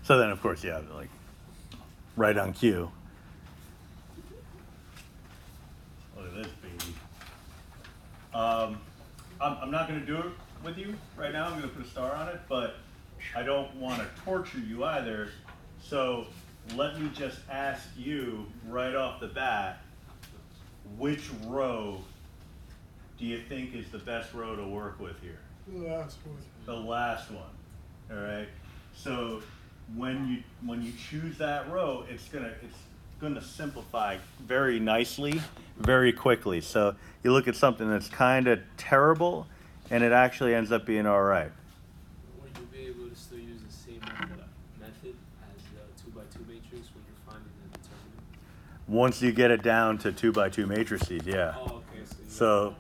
So then, of course, yeah, like right on cue. Look at this baby. I'm not going to do it with you right now. I'm going to put a star on it, but I don't want to torture you either. So let me just ask you right off the bat, which row do you think is the best row to work with here? The last one. The last one. All right. So when you choose that row, it's gonna simplify very nicely, very quickly. So you look at something that's kind of terrible, and it actually ends up being all right. Will you be able to still use the same method as the 2x2 matrix when you're finding the determinant? Once you get it down to 2x2 matrices, yeah. Oh, okay. So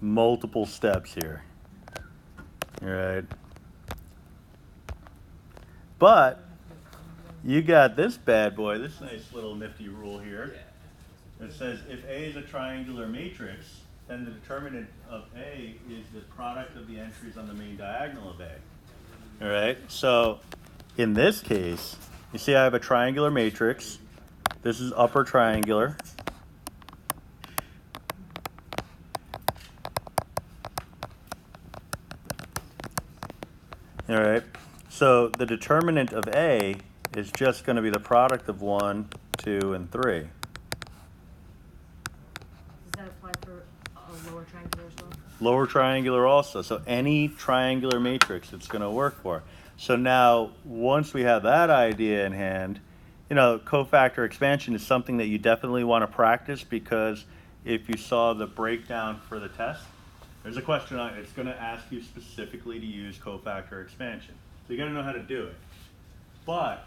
multiple steps here. All right. But you got this bad boy, this nice little nifty rule here. It says if A is a triangular matrix, then the determinant of A is the product of the entries on the main diagonal of A. All right. So in this case, you see I have a triangular matrix. This is upper triangular. All right. So the determinant of A is just going to be the product of 1, 2, and 3. Does that apply for a lower triangular as well? Lower triangular also. So any triangular matrix it's going to work for. So now, once we have that idea in hand, you know, cofactor expansion is something that you definitely want to practice, because if you saw the breakdown for the test, there's a question on it. It's going to ask you specifically to use cofactor expansion. So you got to know how to do it. But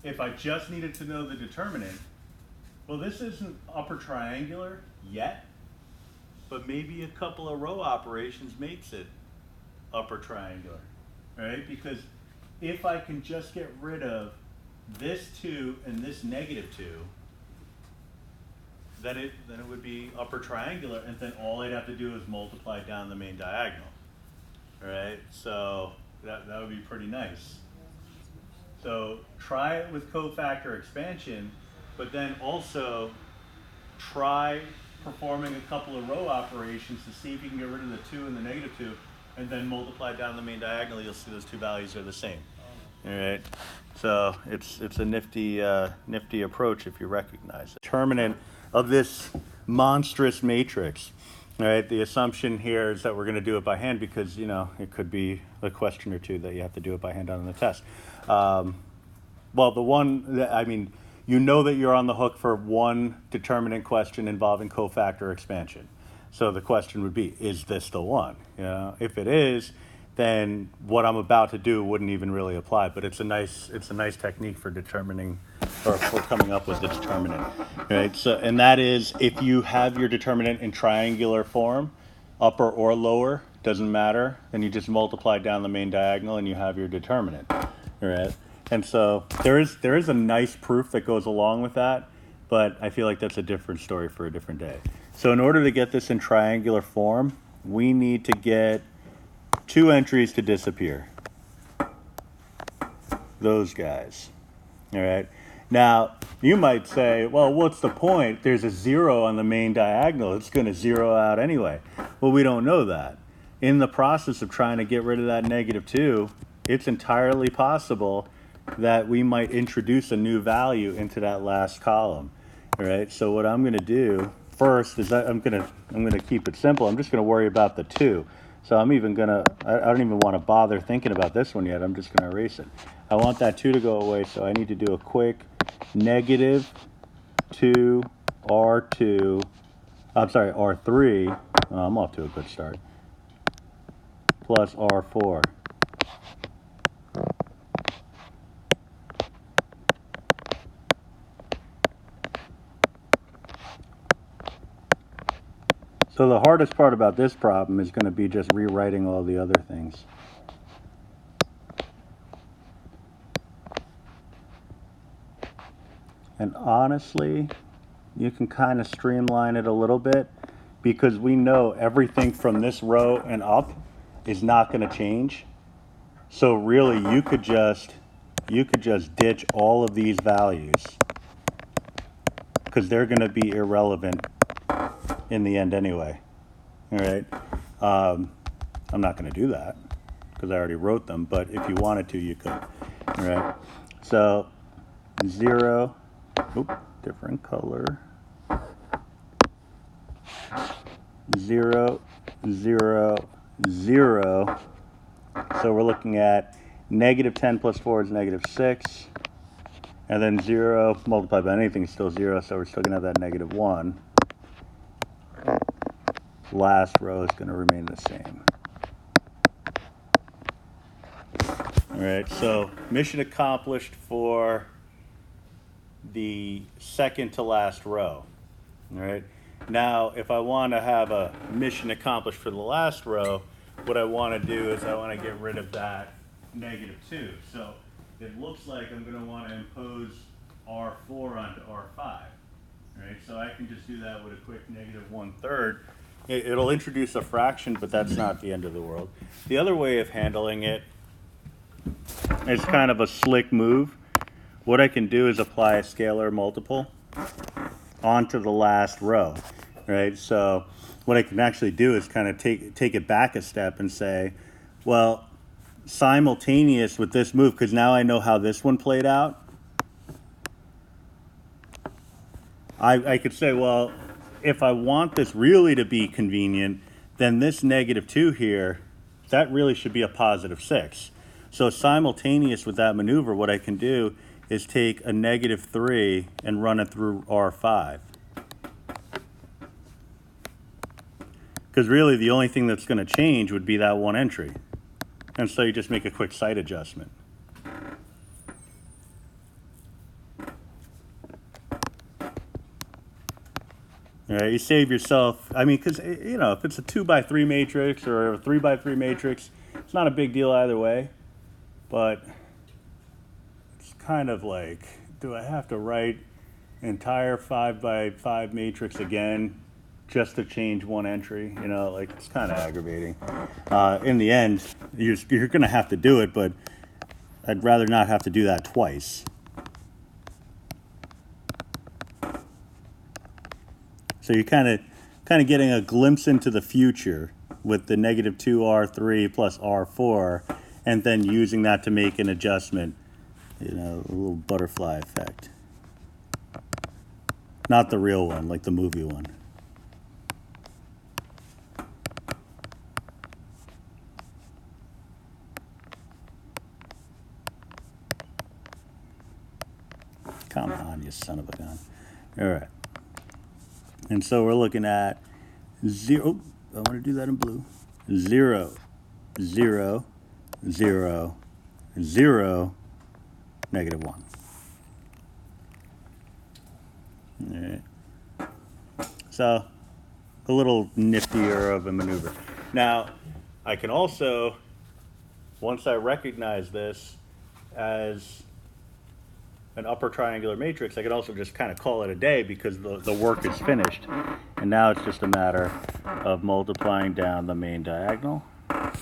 if I just needed to know the determinant, well, this isn't upper triangular yet, but maybe a couple of row operations makes it upper triangular, right? Because if I can just get rid of this 2 and this -2, then it would be upper triangular, and then all I'd have to do is multiply down the main diagonal, all right? So that would be pretty nice. So try it with cofactor expansion, but then also try performing a couple of row operations to see if you can get rid of the 2 and the -2, and then multiply down the main diagonal. You'll see those two values are the same. All right. So it's a nifty approach if you recognize it. Determinant of this monstrous matrix. All right, the assumption here is that we're going to do it by hand, because, you know, it could be a question or two that you have to do it by hand on the test. Well, the one that, I mean, you know that you're on the hook for one determinant question involving cofactor expansion. So the question would be, is this the one? You know, if it is, then what I'm about to do wouldn't even really apply. But it's a nice technique for determining, or for coming up with the determinant, right? So, and that is, if you have your determinant in triangular form, upper or lower, doesn't matter, then you just multiply down the main diagonal and you have your determinant, right? And so there is a nice proof that goes along with that, but I feel like that's a different story for a different day. So in order to get this in triangular form, we need to get 2 entries to disappear. Those guys. All right. Now, you might say, well, what's the point? There's a 0 on the main diagonal. It's going to 0 out anyway. Well, we don't know that. In the process of trying to get rid of that -2, it's entirely possible that we might introduce a new value into that last column. All right. So what I'm going to do first is that I'm going to keep it simple. I'm just going to worry about the 2. So I'm even going to, I don't even want to bother thinking about this one yet. I'm just going to erase it. I want that 2 to go away, so I need to do a quick -2 R2, I'm sorry, R3, I'm off to a good start, plus R4. So the hardest part about this problem is going to be just rewriting all the other things. And honestly, you can kind of streamline it a little bit, because we know everything from this row and up is not going to change. So really, you could just ditch all of these values because they're going to be irrelevant in the end anyway. All right. I'm not going to do that because I already wrote them, but if you wanted to, you could. All right. So 0, different color. 0, 0, 0. So we're looking at negative 10 plus 4 is negative 6. And then 0 multiplied by anything is still 0, so we're still going to have that negative 1. Last row is going to remain the same. All right, so mission accomplished for the second to last row. All right, now if I want to have a mission accomplished for the last row, what I want to do is I want to get rid of that negative 2. So it looks like I'm going to want to impose R4 onto R5. Right, so I can just do that with a quick negative 1/3. It'll introduce a fraction, but that's not the end of the world. The other way of handling it is kind of a slick move. What I can do is apply a scalar multiple onto the last row, right? So what I can actually do is kind of take it back a step and say, well, simultaneous with this move, because now I know how this one played out, I could say, well, if I want this really to be convenient, then this negative 2 here, that really should be a positive 6. So simultaneous with that maneuver, what I can do is take a negative 3 and run it through R5. Because really the only thing that's going to change would be that one entry. And so you just make a quick site adjustment. All right, you save yourself, I mean, because, you know, if it's a 2x3 matrix or a 3x3 matrix, it's not a big deal either way. But it's kind of like, do I have to write entire 5x5 matrix again just to change one entry? You know, like, it's kind of aggravating. In the end, you're going to have to do it, but I'd rather not have to do that twice. So you're kind of getting a glimpse into the future with the negative 2R3 plus R4, and then using that to make an adjustment, you know, a little butterfly effect. Not the real one, like the movie one. Come on, you son of a gun. All right. And so we're looking at 0, I want to do that in blue, 0, 0, 0, 0, negative 1. All right. So a little niftier of a maneuver. Now, I can also, once I recognize this as an upper triangular matrix, I can also just kind of call it a day because the work is finished. And now it's just a matter of multiplying down the main diagonal. Oh,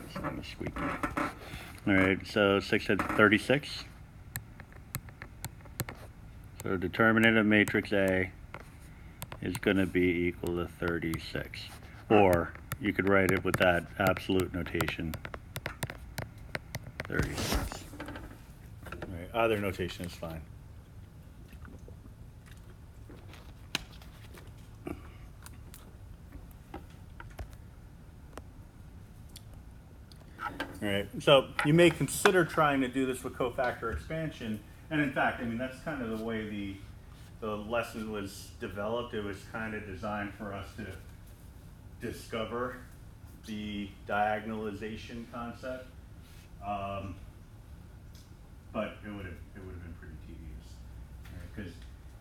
it's kind of squeaky. All right, so 6 to 36. So determinant of matrix A is going to be equal to 36. Or you could write it with that absolute notation, 36. All right, either notation is fine. All right, so you may consider trying to do this with cofactor expansion, and in fact, I mean, that's kind of the way the lesson was developed. It was kind of designed for us to discover the diagonalization concept, but it would have been pretty tedious, because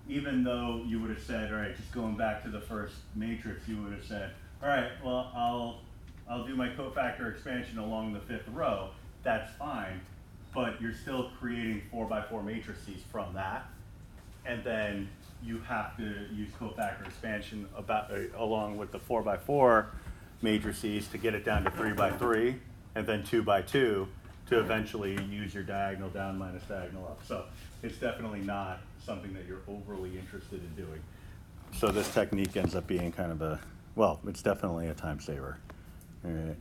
even though you would have said, all right, just going back to the first matrix, you would have said, all right, well, I'll do my cofactor expansion along the 5th row. That's fine, but you're still creating 4x4 matrices from that, and then you have to use cofactor expansion along with the 4x4 matrices to get it down to 3x3 and then 2x2 to eventually use your diagonal down minus diagonal up. So it's definitely not something that you're overly interested in doing. So this technique ends up being kind of a, well, it's definitely a time saver. All right.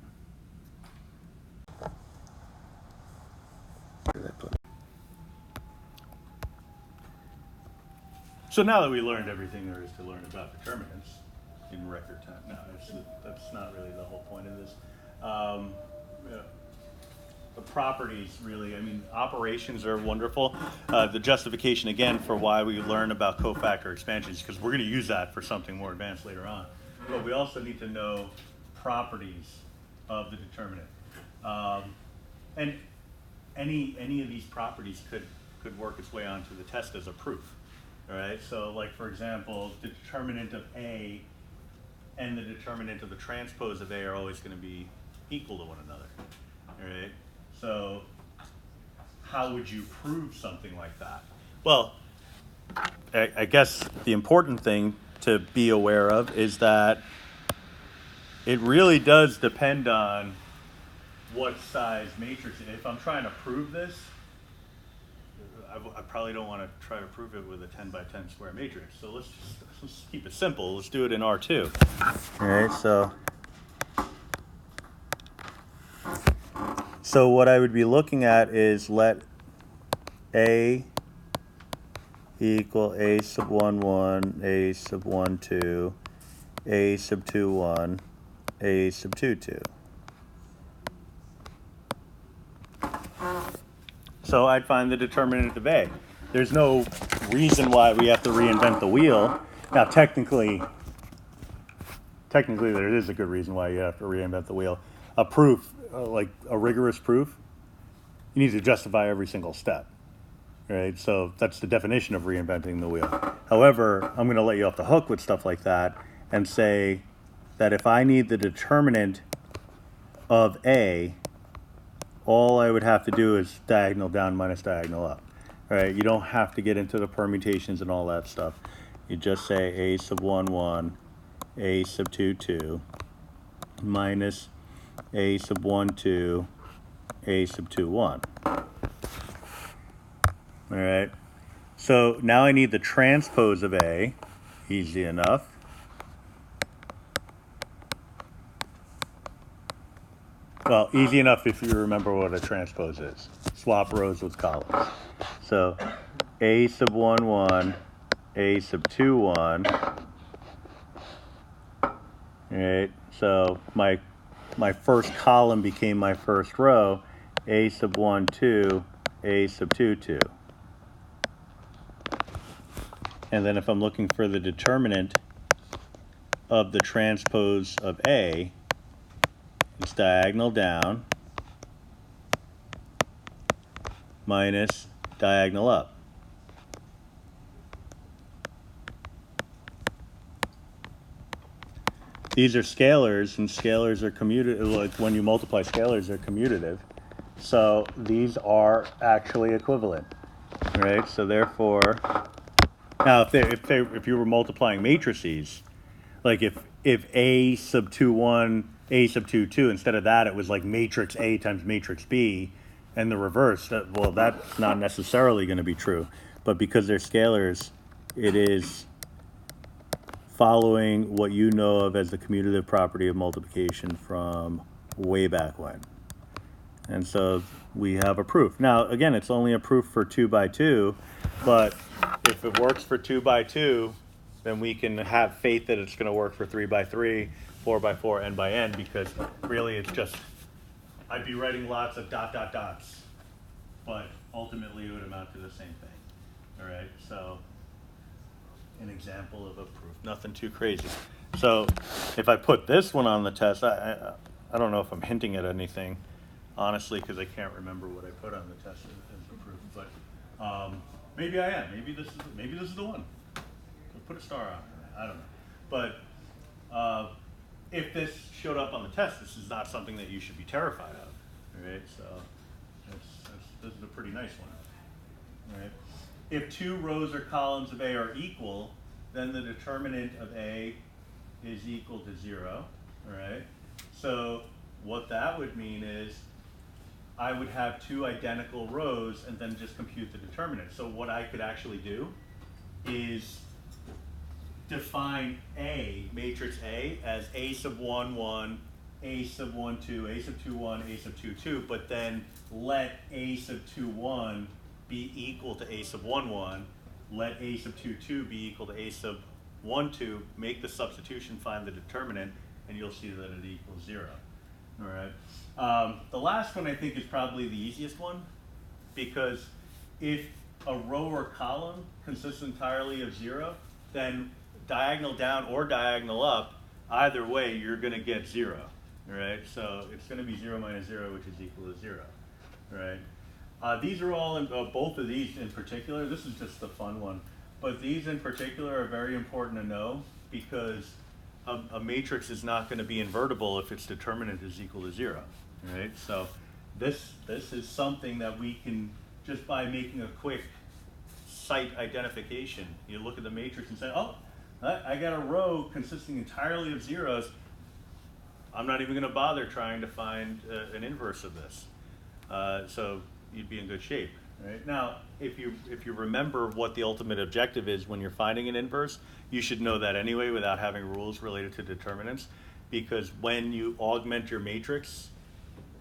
So now that we learned everything there is to learn about determinants in record time, no, that's not really the whole point of this. Yeah. The properties really, I mean, operations are wonderful. The justification again for why we learn about cofactor expansions, because we're going to use that for something more advanced later on. But we also need to know properties of the determinant. And any of these properties could work its way onto the test as a proof. All right, so like for example, the determinant of A and the determinant of the transpose of A are always going to be equal to one another. All right, so how would you prove something like that? Well, I guess the important thing to be aware of is that it really does depend on what size matrix. If I'm trying to prove this, I probably don't want to try to prove it with a 10 by 10 square matrix. So let's keep it simple. Let's do it in R2. All right, so what I would be looking at is let A equal A sub 1, 1, A sub 1, 2, A sub 2, 1, A sub 2, 2. So I'd find the determinant of A. There's no reason why we have to reinvent the wheel. Now, technically there is a good reason why you have to reinvent the wheel. A proof, like a rigorous proof, you need to justify every single step, right? So that's the definition of reinventing the wheel. However, I'm going to let you off the hook with stuff like that and say that if I need the determinant of A, all I would have to do is diagonal down minus diagonal up. All right, you don't have to get into the permutations and all that stuff. You just say A sub 1, 1, A sub 2, 2, minus A sub 1, 2, A sub 2, 1. All right, so now I need the transpose of A. Easy enough. Well, easy enough if you remember what a transpose is. Swap rows with columns. So A sub 1, 1, A sub 2, 1. All right, so my first column became my first row. A sub 1, 2, A sub 2, 2. And then if I'm looking for the determinant of the transpose of A, it's diagonal down minus diagonal up. These are scalars, and scalars are commutative. Like when you multiply scalars, they're commutative. So these are actually equivalent, right? So therefore, now if you were multiplying matrices, like if A sub 2, 1, A sub 2, 2, instead of that, it was like matrix A times matrix B, and the reverse. Well, that's not necessarily going to be true. But because they're scalars, it is following what you know of as the commutative property of multiplication from way back when. And so we have a proof. Now, again, it's only a proof for 2 by 2, but if it works for 2 by 2, then we can have faith that it's going to work for 3 by 3, 4 by 4, n by n, because really it's just, I'd be writing lots of dots, but ultimately it would amount to the same thing. All right, so an example of a proof, nothing too crazy. So if I put this one on the test, I don't know if I'm hinting at anything, honestly, because I can't remember what I put on the test as the proof, but maybe I am. Maybe this is the one. Put a star on it. I don't know. But if this showed up on the test, this is not something that you should be terrified of. Right? So this is a pretty nice one. Right? if two rows or columns of A are equal, then the determinant of A is equal to 0, all right? So what that would mean is I would have two identical rows and then just compute the determinant. So what I could actually do is define A, matrix A, as A sub 1, 1, A sub 1, 2, A sub 2, 1, A sub 2, 2, but then let A sub 2, 1 be equal to A sub 1, 1, let A sub 2, 2 be equal to A sub 1, 2, make the substitution, find the determinant, and you'll see that it equals 0. All right. The last one I think is probably the easiest one, because if a row or column consists entirely of 0, then diagonal down or diagonal up, either way, you're going to get 0. All right. So it's going to be 0 minus 0, which is equal to 0. All right. These are all, both of these in particular, this is just the fun one, but these in particular are very important to know because a matrix is not going to be invertible if its determinant is equal to 0, right? So this is something that we can, just by making a quick site identification, you look at the matrix and say, oh, I got a row consisting entirely of zeros. I'm not even going to bother trying to find an inverse of this. So you'd be in good shape, right? Now, if you remember what the ultimate objective is when you're finding an inverse, you should know that anyway without having rules related to determinants, because when you augment your matrix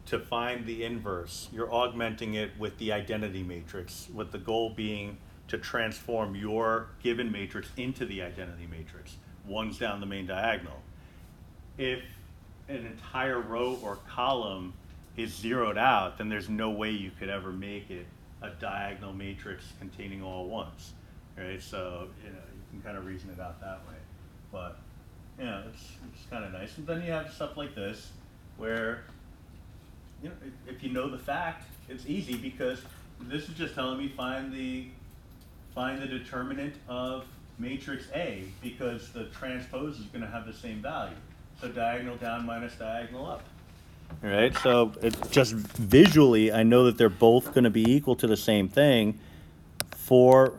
to find the inverse, you're augmenting it with the identity matrix, with the goal being to transform your given matrix into the identity matrix, ones down the main diagonal. If an entire row or column is zeroed out, then there's no way you could ever make it a diagonal matrix containing all ones, right? So, you can kind of reason it out that way. But, it's kind of nice. And then you have stuff like this, where, if you know the fact, it's easy because this is just telling me find the determinant of matrix A, because the transpose is going to have the same value. So diagonal down minus diagonal up. All right, so it just visually, I know that they're both going to be equal to the same thing. 4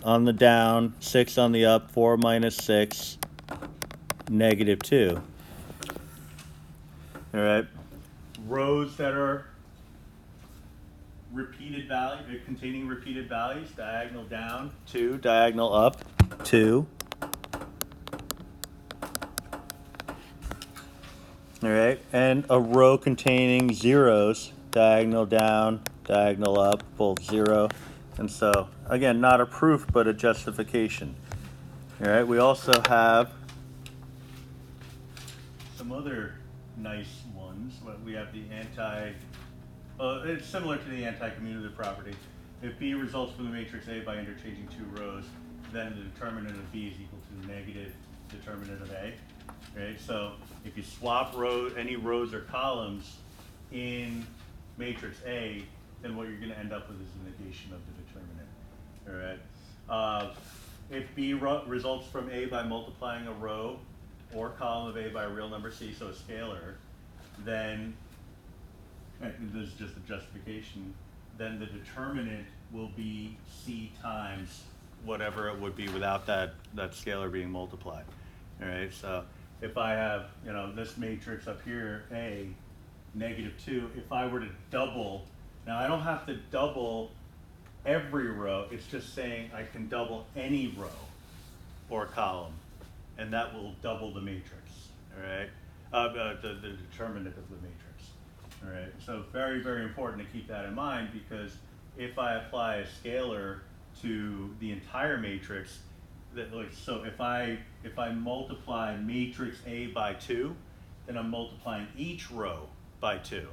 on the down, 6 on the up, 4 minus 6, negative 2. All right, rows that are repeated value, containing repeated values, diagonal down, 2, diagonal up, 2. All right, and a row containing zeros, diagonal down, diagonal up, both 0. And so, again, not a proof, but a justification. All right, we also have some other nice ones. We have the it's similar to the anti-commutative property. If B results from the matrix A by interchanging two rows, then the determinant of B is equal to the negative determinant of A. Right? So if you swap any rows or columns in matrix A, then what you're going to end up with is a negation of the determinant. All right. If B results from A by multiplying a row or column of A by a real number C, so a scalar, then this is just a justification. Then the determinant will be C times whatever it would be without that scalar being multiplied. All right. So if I have, this matrix up here, A, negative 2, if I were to double, now I don't have to double every row, it's just saying I can double any row or column, and that will double the matrix, all right? The determinant of the matrix, all right? So very, very important to keep that in mind, because if I apply a scalar to the entire matrix, so if I multiply matrix A by 2, then I'm multiplying each row by 2.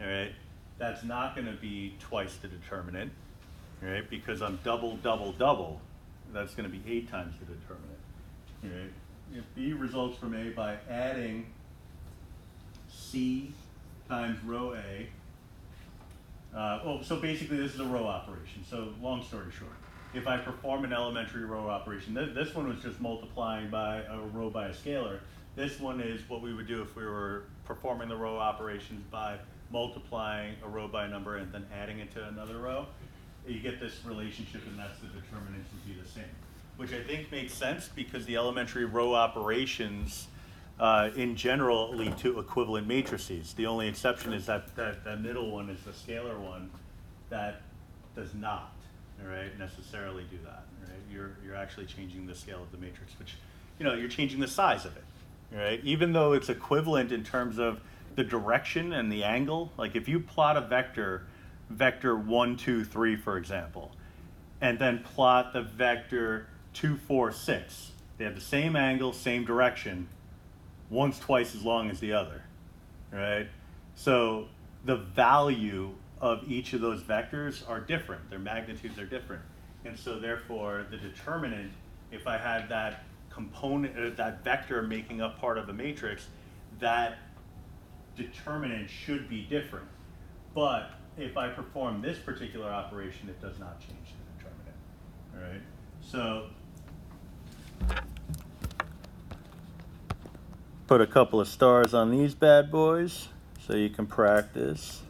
All right, that's not going to be twice the determinant, all right, because I'm double, double, double. That's going to be 8 times the determinant. All right, if B results from A by adding C times row A. So basically this is a row operation. So long story short, if I perform an elementary row operation, this one was just multiplying by a row by a scalar. This one is what we would do if we were performing the row operations by multiplying a row by a number and then adding it to another row. you get this relationship, and that's the determinants would be the same, which I think makes sense because the elementary row operations in general lead to equivalent matrices. The only exception is that middle one is the scalar one that does not, all right, necessarily do that. Right? You're actually changing the scale of the matrix, which, you know, you're changing the size of it. Right? Even though it's equivalent in terms of the direction and the angle, like if you plot a vector 1, 2, 3, for example, and then plot the vector 2, 4, 6, they have the same angle, same direction, one's twice as long as the other, right? So the value of each of those vectors are different, their magnitudes are different. And so therefore the determinant, if I had that component, that vector making up part of a matrix, that determinant should be different. But if I perform this particular operation, it does not change the determinant, all right? So put a couple of stars on these bad boys so you can practice.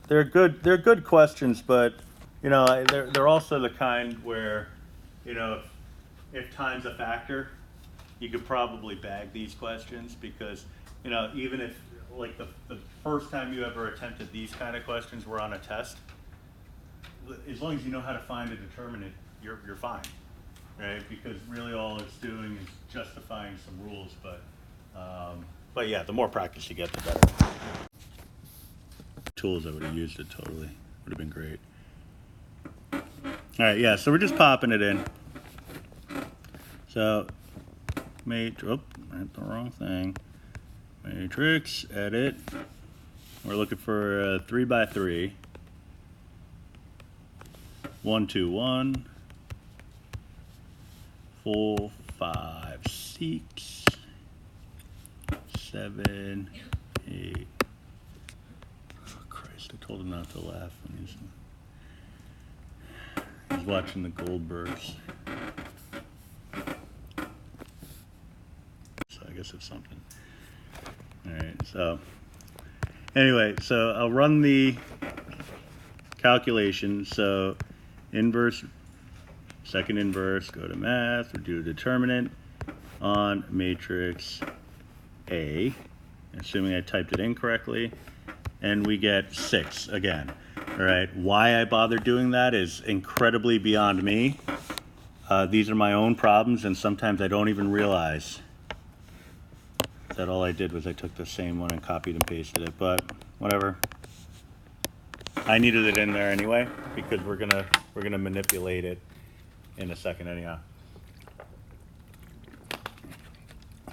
They're good questions, but you know, they're also the kind where, you know, if time's a factor, you could probably bag these questions because, you know, even if like the first time you ever attempted these kind of questions were on a test, as long as you know how to find a determinant, you're fine, right? Because really all it's doing is justifying some rules, but yeah, the more practice you get, the better. Tools, I would have used it totally. Would have been great. All right, yeah, so we're just popping it in. So, I hit the wrong thing. Matrix, edit. We're looking for a 3 by 3. 1, 2, 1. 4, 5, 6. 7, 8. Oh, Christ, I told him not to laugh when he's watching the Goldbergs. So I guess it's something. All right, so anyway, so I'll run the calculation. So inverse, second inverse, go to math, or do a determinant on matrix A, assuming I typed it in correctly, and we get 6 again. All right, why I bother doing that is incredibly beyond me. These are my own problems, and sometimes I don't even realize that all I did was I took the same one and copied and pasted it, but whatever. I needed it in there anyway because we're gonna manipulate it in a second anyhow.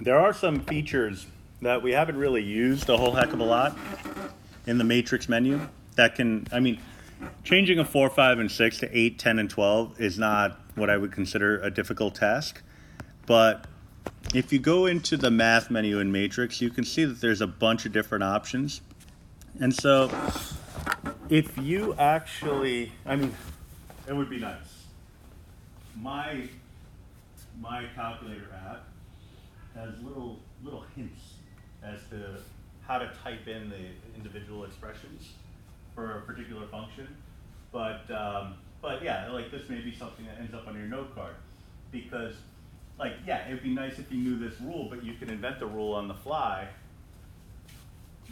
There are some features that we haven't really used a whole heck of a lot in the matrix menu that can, I mean, changing a 4, 5, and 6 to 8, 10, and 12 is not what I would consider a difficult task, but if you go into the math menu in matrix, you can see that there's a bunch of different options. And so if you actually, I mean, it would be nice. My calculator app has little hints as to how to type in the individual expressions for a particular function. But yeah, like this may be something that ends up on your note card because, like, yeah, it'd be nice if you knew this rule, but you can invent the rule on the fly.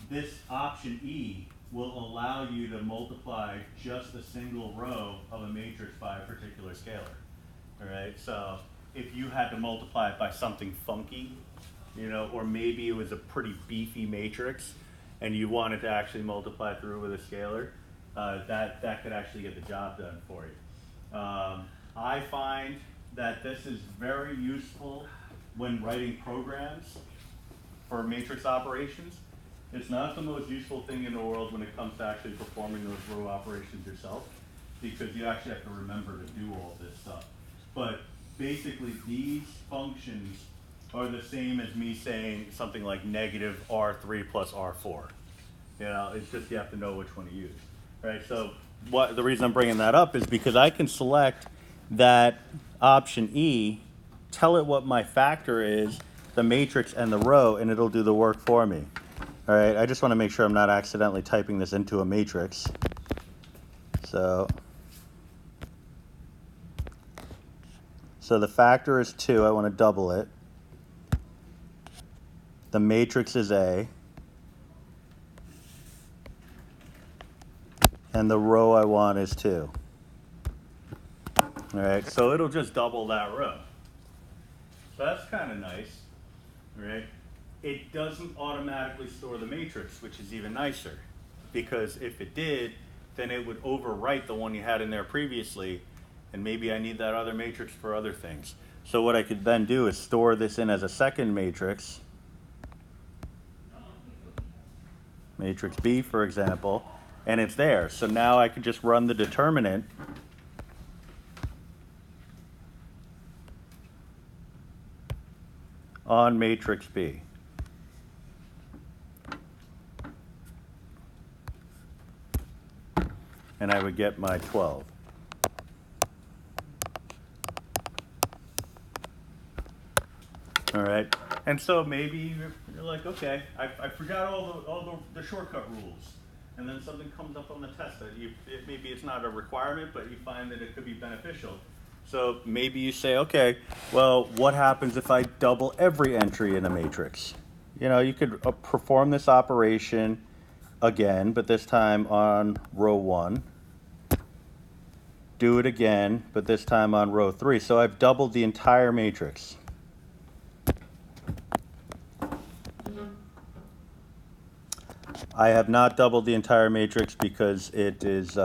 This option E will allow you to multiply just a single row of a matrix by a particular scalar. All right, so if you had to multiply it by something funky, you know, or maybe it was a pretty beefy matrix and you wanted to actually multiply through with a scalar, that could actually get the job done for you. I find that this is very useful when writing programs for matrix operations. It's not the most useful thing in the world when it comes to actually performing those row operations yourself, because you actually have to remember to do all this stuff. But basically these functions are the same as me saying something like negative R3 plus R4. You know, it's just you have to know which one to use, right? So the reason I'm bringing that up is because I can select that option E, tell it what my factor is, the matrix and the row, and it'll do the work for me. All right, I just want to make sure I'm not accidentally typing this into a matrix. So the factor is 2. I want to double it. The matrix is A. And the row I want is 2. All right, so it'll just double that row. So that's kind of nice, right? It doesn't automatically store the matrix, which is even nicer. Because if it did, then it would overwrite the one you had in there previously, and maybe I need that other matrix for other things. So what I could then do is store this in as a second matrix, matrix B, for example, and it's there. So now I could just run the determinant on matrix B. And I would get my 12. All right, and so maybe you're like, okay, I forgot all the shortcut rules, and then something comes up on the test that maybe it's not a requirement, but you find that it could be beneficial. So maybe you say, okay, well, what happens if I double every entry in a matrix? You know, you could perform this operation again, but this time on row 1. Do it again, but this time on row 3. So I've doubled the entire matrix. I have not doubled the entire matrix because it is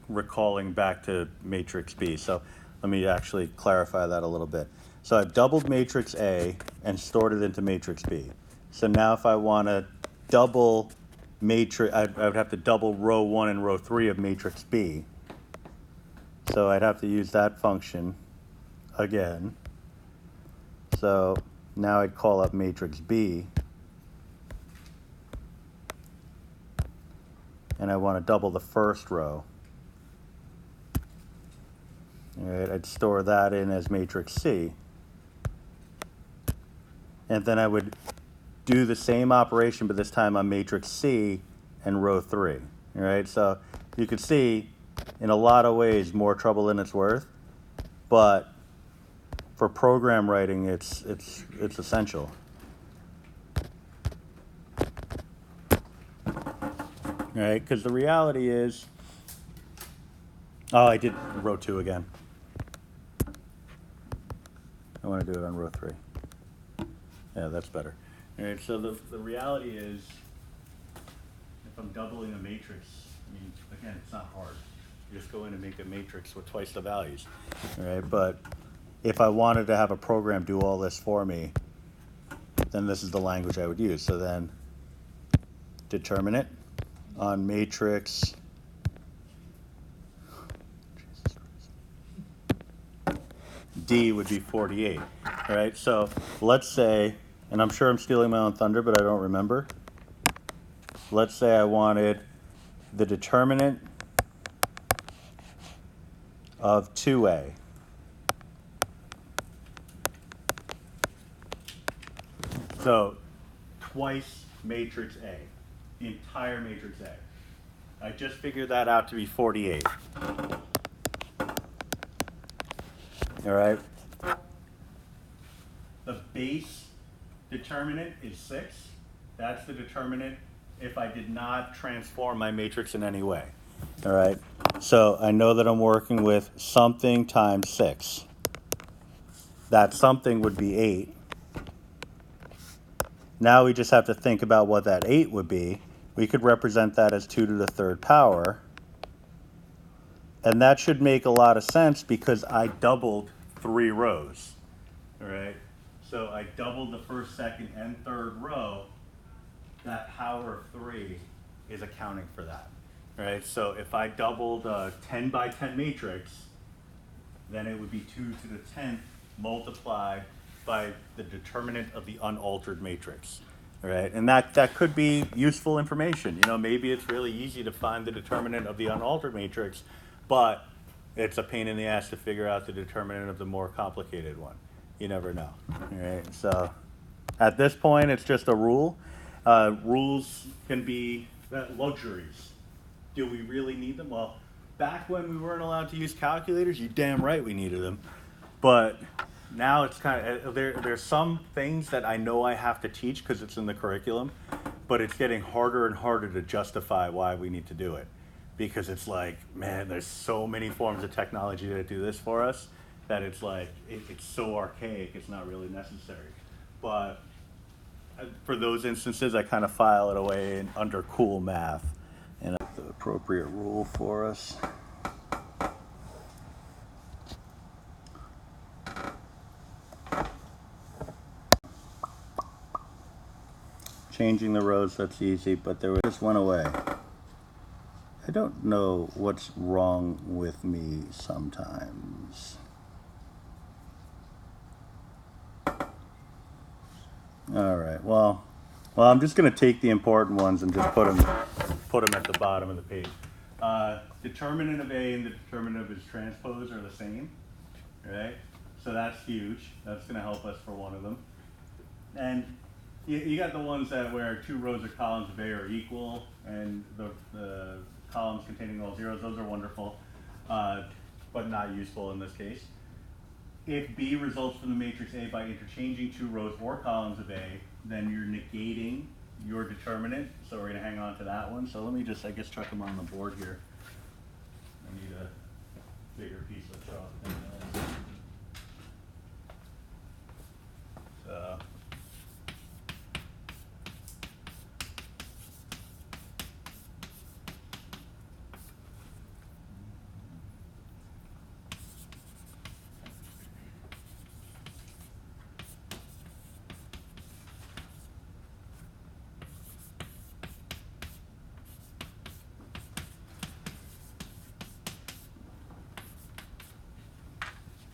recalling back to matrix B. So let me actually clarify that a little bit. So I've doubled matrix A and stored it into matrix B. So now if I want to double matrix, I would have to double row 1 and row 3 of matrix B. So I'd have to use that function again. So now I'd call up matrix B. And I want to double the first row. All right, I'd store that in as matrix C. And then I would do the same operation, but this time on matrix C and row 3. All right, so you can see in a lot of ways more trouble than it's worth, but for program writing, it's essential. Right, because the reality is, oh, I did row 2 again. I want to do it on row 3. Yeah, that's better. All right, so the reality is, if I'm doubling a matrix, I mean, again, it's not hard. You just go in and make a matrix with twice the values. All right, but if I wanted to have a program do all this for me, then this is the language I would use. So then, determinant on matrix D would be 48. All right, so let's say, and I'm sure I'm stealing my own thunder, but I don't remember. Let's say I wanted the determinant of 2A. So twice matrix A. The entire matrix A. I just figured that out to be 48. All right. The base determinant is 6. That's the determinant if I did not transform my matrix in any way. All right. So I know that I'm working with something times 6. That something would be 8. Now we just have to think about what that 8 would be. We could represent that as 2 to the 3rd power. And that should make a lot of sense because I doubled 3 rows. All right? So I doubled the first, second, and third row. That power of 3 is accounting for that. All right? So if I doubled a 10 by 10 matrix, then it would be 2 to the 10th multiplied by the determinant of the unaltered matrix. All right, and that could be useful information. You know, maybe it's really easy to find the determinant of the unaltered matrix, but it's a pain in the ass to figure out the determinant of the more complicated one. You never know. All right, so At this point, it's just a rule. Rules can be luxuries. Do we really need them? Well, back when we weren't allowed to use calculators, you damn right we needed them. But now it's kind of, there's some things that I know I have to teach because it's in the curriculum, but it's getting harder and harder to justify why we need to do it. Because it's like, man, there's so many forms of technology that do this for us that it's like, it's so archaic, it's not really necessary. But for those instances, I kind of file it away under cool math and the appropriate rule for us. Changing the rows, that's easy, but there just went away. I don't know what's wrong with me sometimes. All right, well, I'm just gonna take the important ones and just put them at the bottom of the page. Determinant of A and the determinant of its transpose are the same, right? So that's huge. That's gonna help us for one of them. And you got the ones that where two rows or columns of A are equal and the columns containing all zeros. Those are wonderful, but not useful in this case. If B results from the matrix A by interchanging two rows or columns of A, then you're negating your determinant. So we're gonna hang on to that one. So let me just, I guess, chuck them on the board here. I need a bigger piece of chalk than that. So.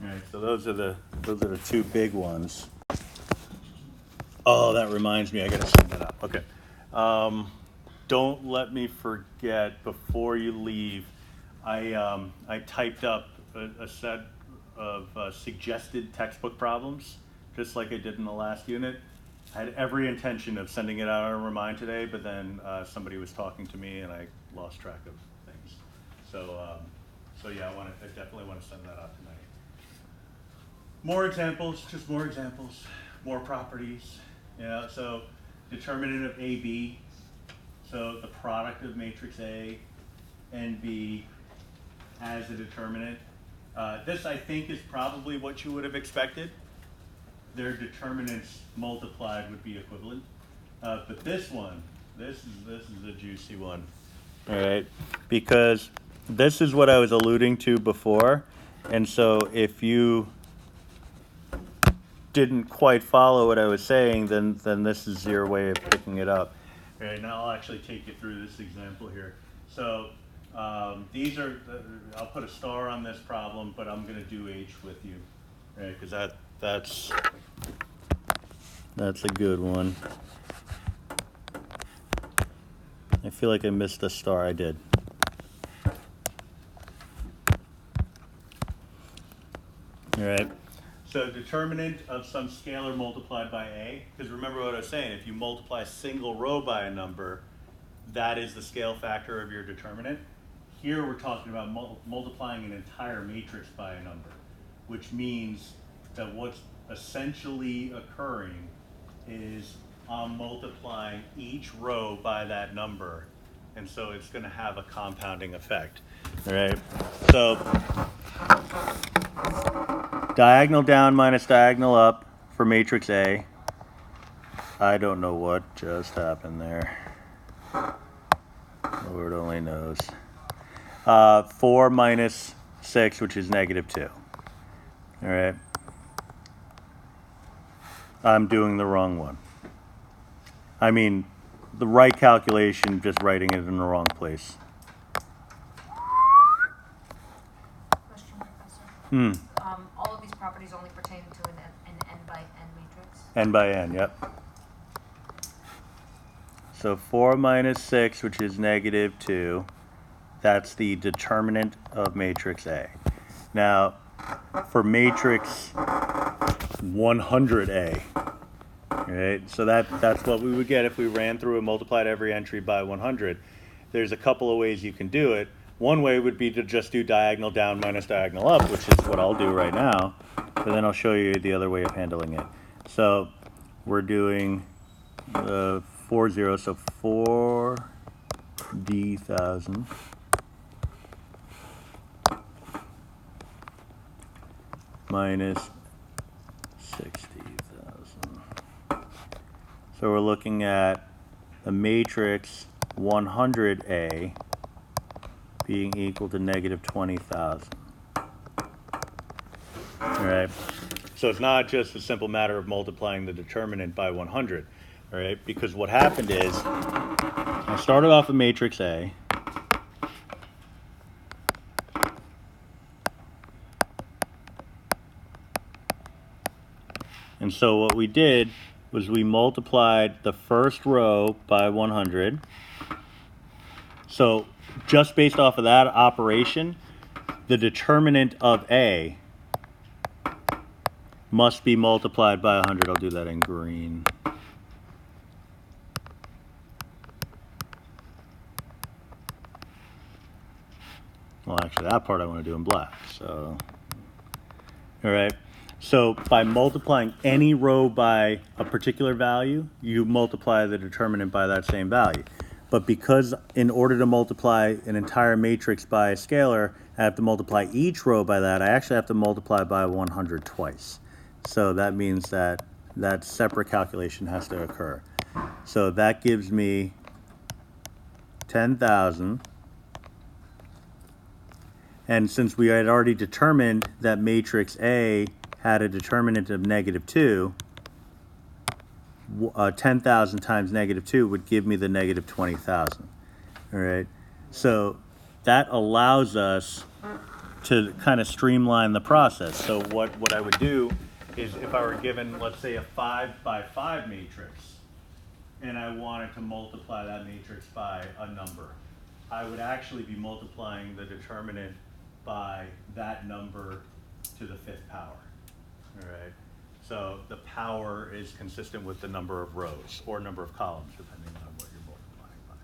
All right, so those are the two big ones. Oh, that reminds me, I gotta send that up. Okay. Don't let me forget, before you leave, I typed up a set of suggested textbook problems, just like I did in the last unit. I had every intention of sending it out on Remind today, but then somebody was talking to me and I lost track of things. So yeah, I definitely want to send that out tonight. More examples, just more examples, more properties. Yeah, so determinant of AB. So the product of matrix A and B as a determinant. This, I think, is probably what you would have expected. Their determinants multiplied would be equivalent. But this one, this is a juicy one. All right, because this is what I was alluding to before. And so if you didn't quite follow what I was saying, then this is your way of picking it up. All right, now I'll actually take you through this example here. So these are, I'll put a star on this problem, but I'm gonna do H with you, right? Because that's a good one. I feel like I missed a star. I did. All right. So determinant of some scalar multiplied by A, because remember what I was saying, if you multiply a single row by a number, that is the scale factor of your determinant. Here we're talking about multiplying an entire matrix by a number, which means that what's essentially occurring is I'm multiplying each row by that number, and so it's going to have a compounding effect. All right, so diagonal down minus diagonal up for matrix A. I don't know what just happened there. Lord only knows. 4 minus 6, which is negative 2. All right. I'm doing the wrong one. I mean, the right calculation, just writing it in the wrong place. Question, Professor. All of these properties only pertain to an n by n matrix? N by n, yep. So 4 minus 6, which is negative 2, that's the determinant of matrix A. Now, for matrix 100A, Right, so that's what we would get if we ran through and multiplied every entry by 100. There's a couple of ways you can do it. One way would be to just do diagonal down minus diagonal up, which is what I'll do right now, but then I'll show you the other way of handling it. So we're doing 4 zeros, so 4d,000 minus 60,000. So we're looking at the matrix 100A being equal to negative 20,000. All right. So it's not just a simple matter of multiplying the determinant by 100. All right. Because what happened is I started off with matrix A. And so what we did was we multiplied the first row by 100. So just based off of that operation, the determinant of A must be multiplied by 100. I'll do that in green. Well, actually, that part I want to do in black. So, all right. So by multiplying any row by a particular value, you multiply the determinant by that same value. But because in order to multiply an entire matrix by a scalar, I have to multiply each row by that, I actually have to multiply by 100 twice. So that means that that separate calculation has to occur. So that gives me 10,000. And since we had already determined that matrix A had a determinant of -2, 10,000 times -2 would give me the negative 20,000. All right. So that allows us to kind of streamline the process. So what I would do is if I were given, let's say, a 5 by 5 matrix, and I wanted to multiply that matrix by a number, I would actually be multiplying the determinant by that number to the 5th power. All right. So the power is consistent with the number of rows or number of columns, depending on what you're multiplying by.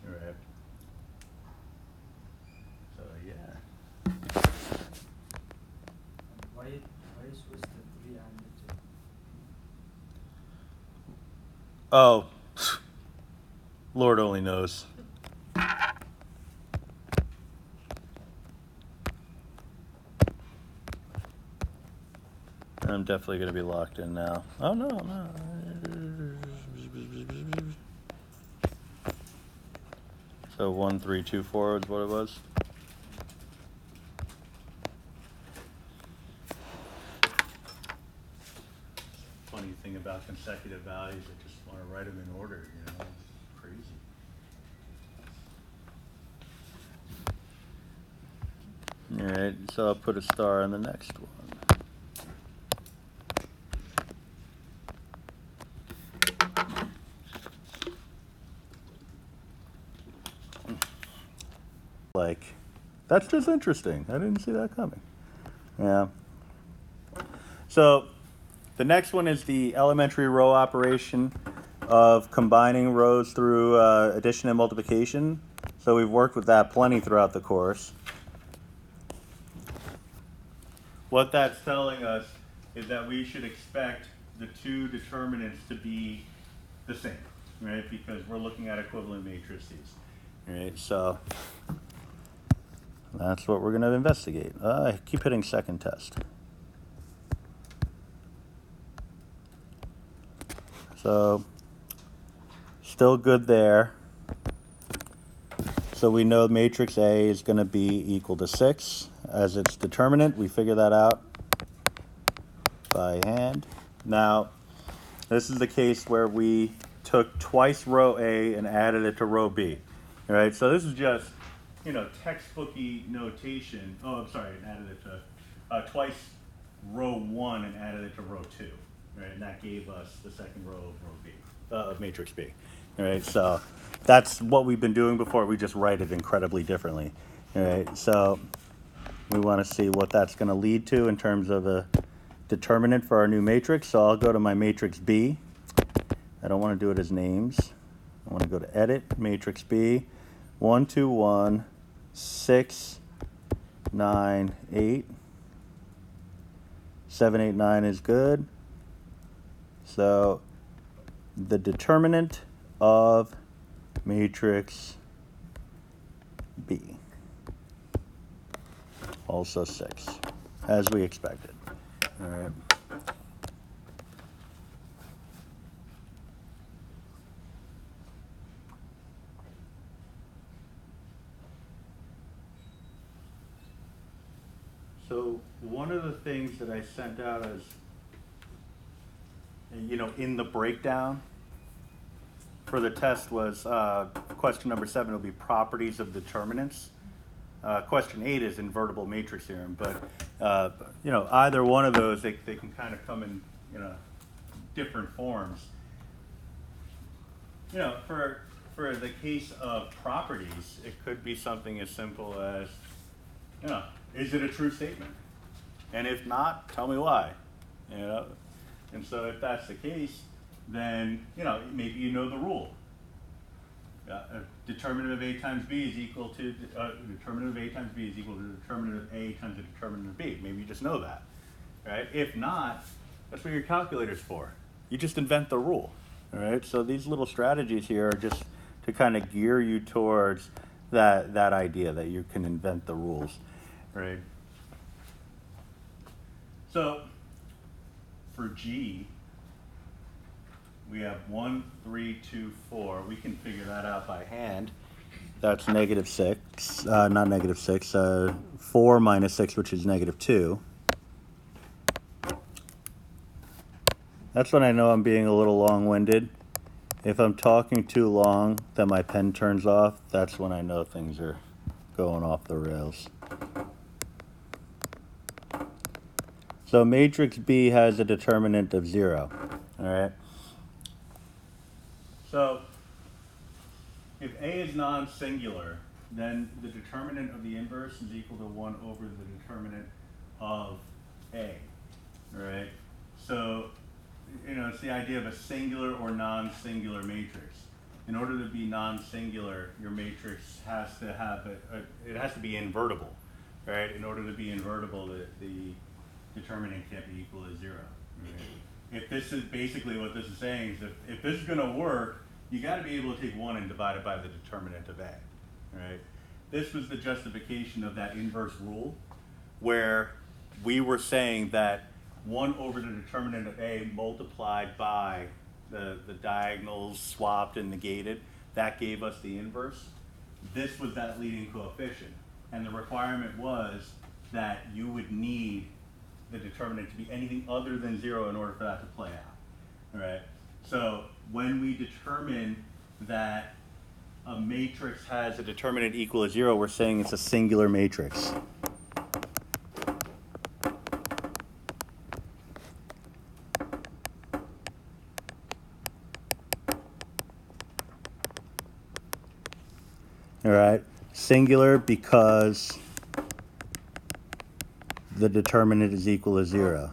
All right. So yeah. Why was the 3 and the 2? Oh, Lord only knows. I'm definitely going to be locked in now. Oh, no. So 1, 3, 2, 4 is what it was. Funny thing about consecutive values, I just want to write them in order, you know, it's crazy. All right, so I'll put a star on the next one. Like, that's just interesting. I didn't see that coming. Yeah. So the next one is the elementary row operation of combining rows through addition and multiplication. So we've worked with that plenty throughout the course. What that's telling us is that we should expect the two determinants to be the same, right? Because we're looking at equivalent matrices, right? So that's what we're going to investigate. I keep hitting second test. So still good there. So we know matrix A is going to be equal to 6 as its determinant. We figure that out by hand. Now, this is the case where we took twice row A and added it to row B. All right, so this is just, you know, textbooky notation. Oh, I'm sorry, and added it to twice row 1 and added it to row 2. Right, and that gave us the second row of row B, of matrix B. All right, so that's what we've been doing before. We just write it incredibly differently. All right, so we want to see what that's going to lead to in terms of a determinant for our new matrix, so I'll go to my matrix B. I don't want to do it as names. I want to go to edit, matrix B, 1, 2, 1, 6, 9, 8. 7, 8, 9 is good. So the determinant of matrix B, also 6, as we expected. All right. So one of the things that I sent out as, in the breakdown for the test was question number 7 will be properties of determinants. Question 8 is invertible matrix theorem, but either one of those, they can kind of come in different forms. For the case of properties, it could be something as simple as, is it a true statement? And if not, tell me why. And so if that's the case, then maybe you know the rule. Determinant of A times B is equal to determinant of A times B is equal to determinant of A times the determinant of B. Maybe you just know that, right? If not, that's what your calculator's for. You just invent the rule, all right? So these little strategies here are just to kind of gear you towards that idea that you can invent the rules, right? So for G, we have 1, 3, 2, 4. We can figure that out by hand. That's -6, not -6, 4 minus 6, which is -2. That's when I know I'm being a little long-winded. If I'm talking too long, then my pen turns off. That's when I know things are going off the rails. So matrix B has a determinant of 0, all right? So if A is non-singular, then the determinant of the inverse is equal to 1 over the determinant of A, all right? So, it's the idea of a singular or non-singular matrix. In order to be non-singular, your matrix has to have it has to be invertible, right? In order to be invertible, the determinant can't be equal to 0. Right? If this is basically what this is saying is if this is going to work, you got to be able to take 1 and divide it by the determinant of A. Right? This was the justification of that inverse rule, where we were saying that 1 over the determinant of A multiplied by the diagonals swapped and negated, that gave us the inverse. This was that leading coefficient. And the requirement was that you would need the determinant to be anything other than 0 in order for that to play out. All right? So when we determine that a matrix has a determinant equal to 0, we're saying it's a singular matrix. All right, singular because the determinant is equal to 0.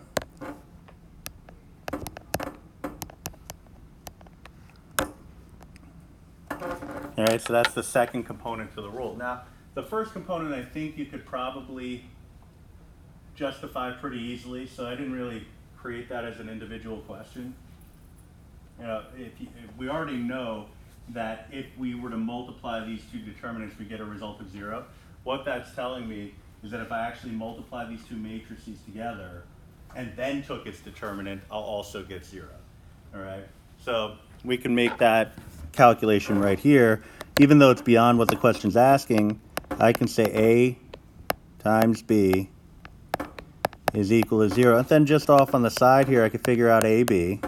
All right, so that's the second component to the rule. Now, the first component I think you could probably justify pretty easily, so I didn't really create that as an individual question. We already know that if we were to multiply these two determinants, we get a result of 0. What that's telling me is that if I actually multiply these two matrices together and then took its determinant, I'll also get 0. All right? So we can make that calculation right here. Even though it's beyond what the question's asking, I can say A times B is equal to 0. And then just off on the side here, I can figure out AB.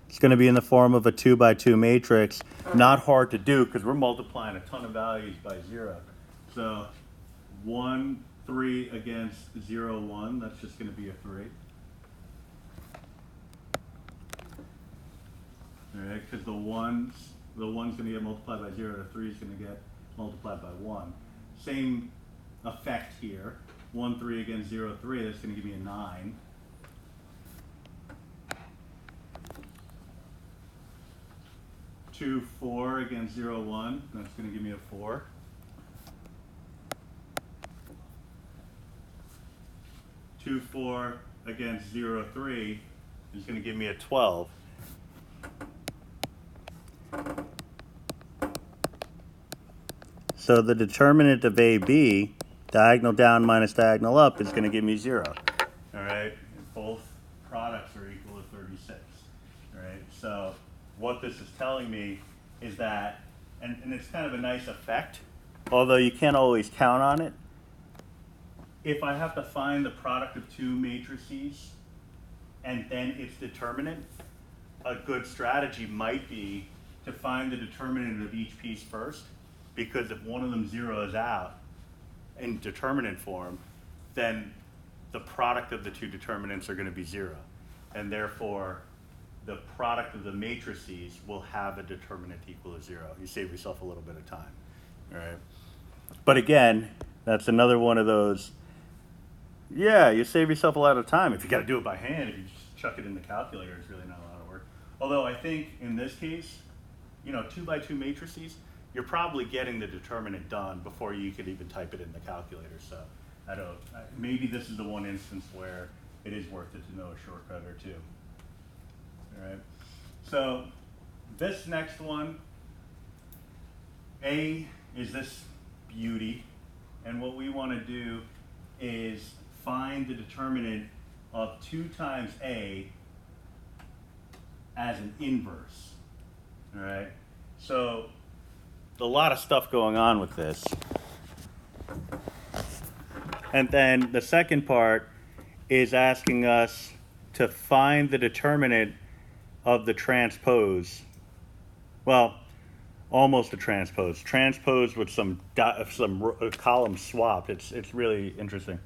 It's going to be in the form of a 2 by 2 matrix. Not hard to do because we're multiplying a ton of values by 0. So 1, 3 against 0, 1, that's just going to be a 3. All right, because the one's going to get multiplied by 0, the 3 is going to get multiplied by 1. Same effect here. 1, 3 against 0, 3, that's going to give me a 9. 2, 4 against 0, 1. That's going to give me a 4. 2, 4 against 0, 3 is going to give me a 12. So the determinant of AB, diagonal down minus diagonal up, is going to give me 0. All right, and both products are equal to 36. All right, so what this is telling me is that, and it's kind of a nice effect, although you can't always count on it. If I have to find the product of two matrices and then its determinant, a good strategy might be to find the determinant of each piece first, because if one of them zeroes out in determinant form, then the product of the two determinants are going to be 0. And therefore, the product of the matrices will have a determinant equal to 0. You save yourself a little bit of time. All right. But again, that's another one of those, yeah, you save yourself a lot of time. If you got to do it by hand, if you just chuck it in the calculator, it's really not a lot of work. Although I think in this case, 2 by 2 matrices, you're probably getting the determinant done before you could even type it in the calculator. So maybe this is the one instance where it is worth it to know a shortcut or two. All right. So this next one, A is this beauty. And what we want to do is find the determinant of 2 times A as an inverse. All right. So a lot of stuff going on with this. And then the second part is asking us to find the determinant of the transpose. Well, almost a transpose. Transpose with some column swapped. It's really interesting.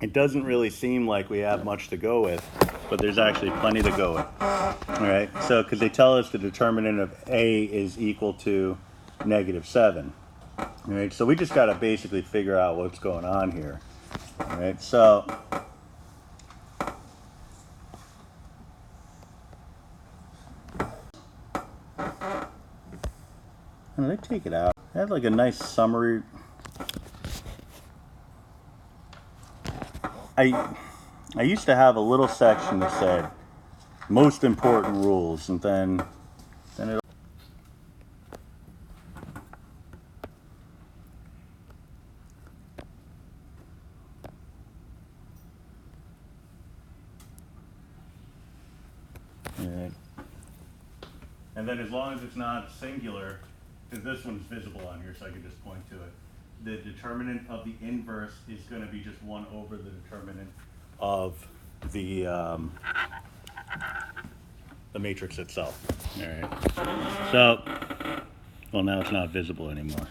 It doesn't really seem like we have much to go with, but there's actually plenty to go with. All right, so because they tell us the determinant of A is equal to -7. All right, so we just got to basically figure out what's going on here. All right, so and they take it out. They had like a nice summary. I used to have a little section that said most important rules, and then it. Right. And then as long as it's not singular, because this one's visible on here, so I can just point to it. The determinant of the inverse is going to be just 1 over the determinant of the matrix itself. All right. So, well, now it's not visible anymore.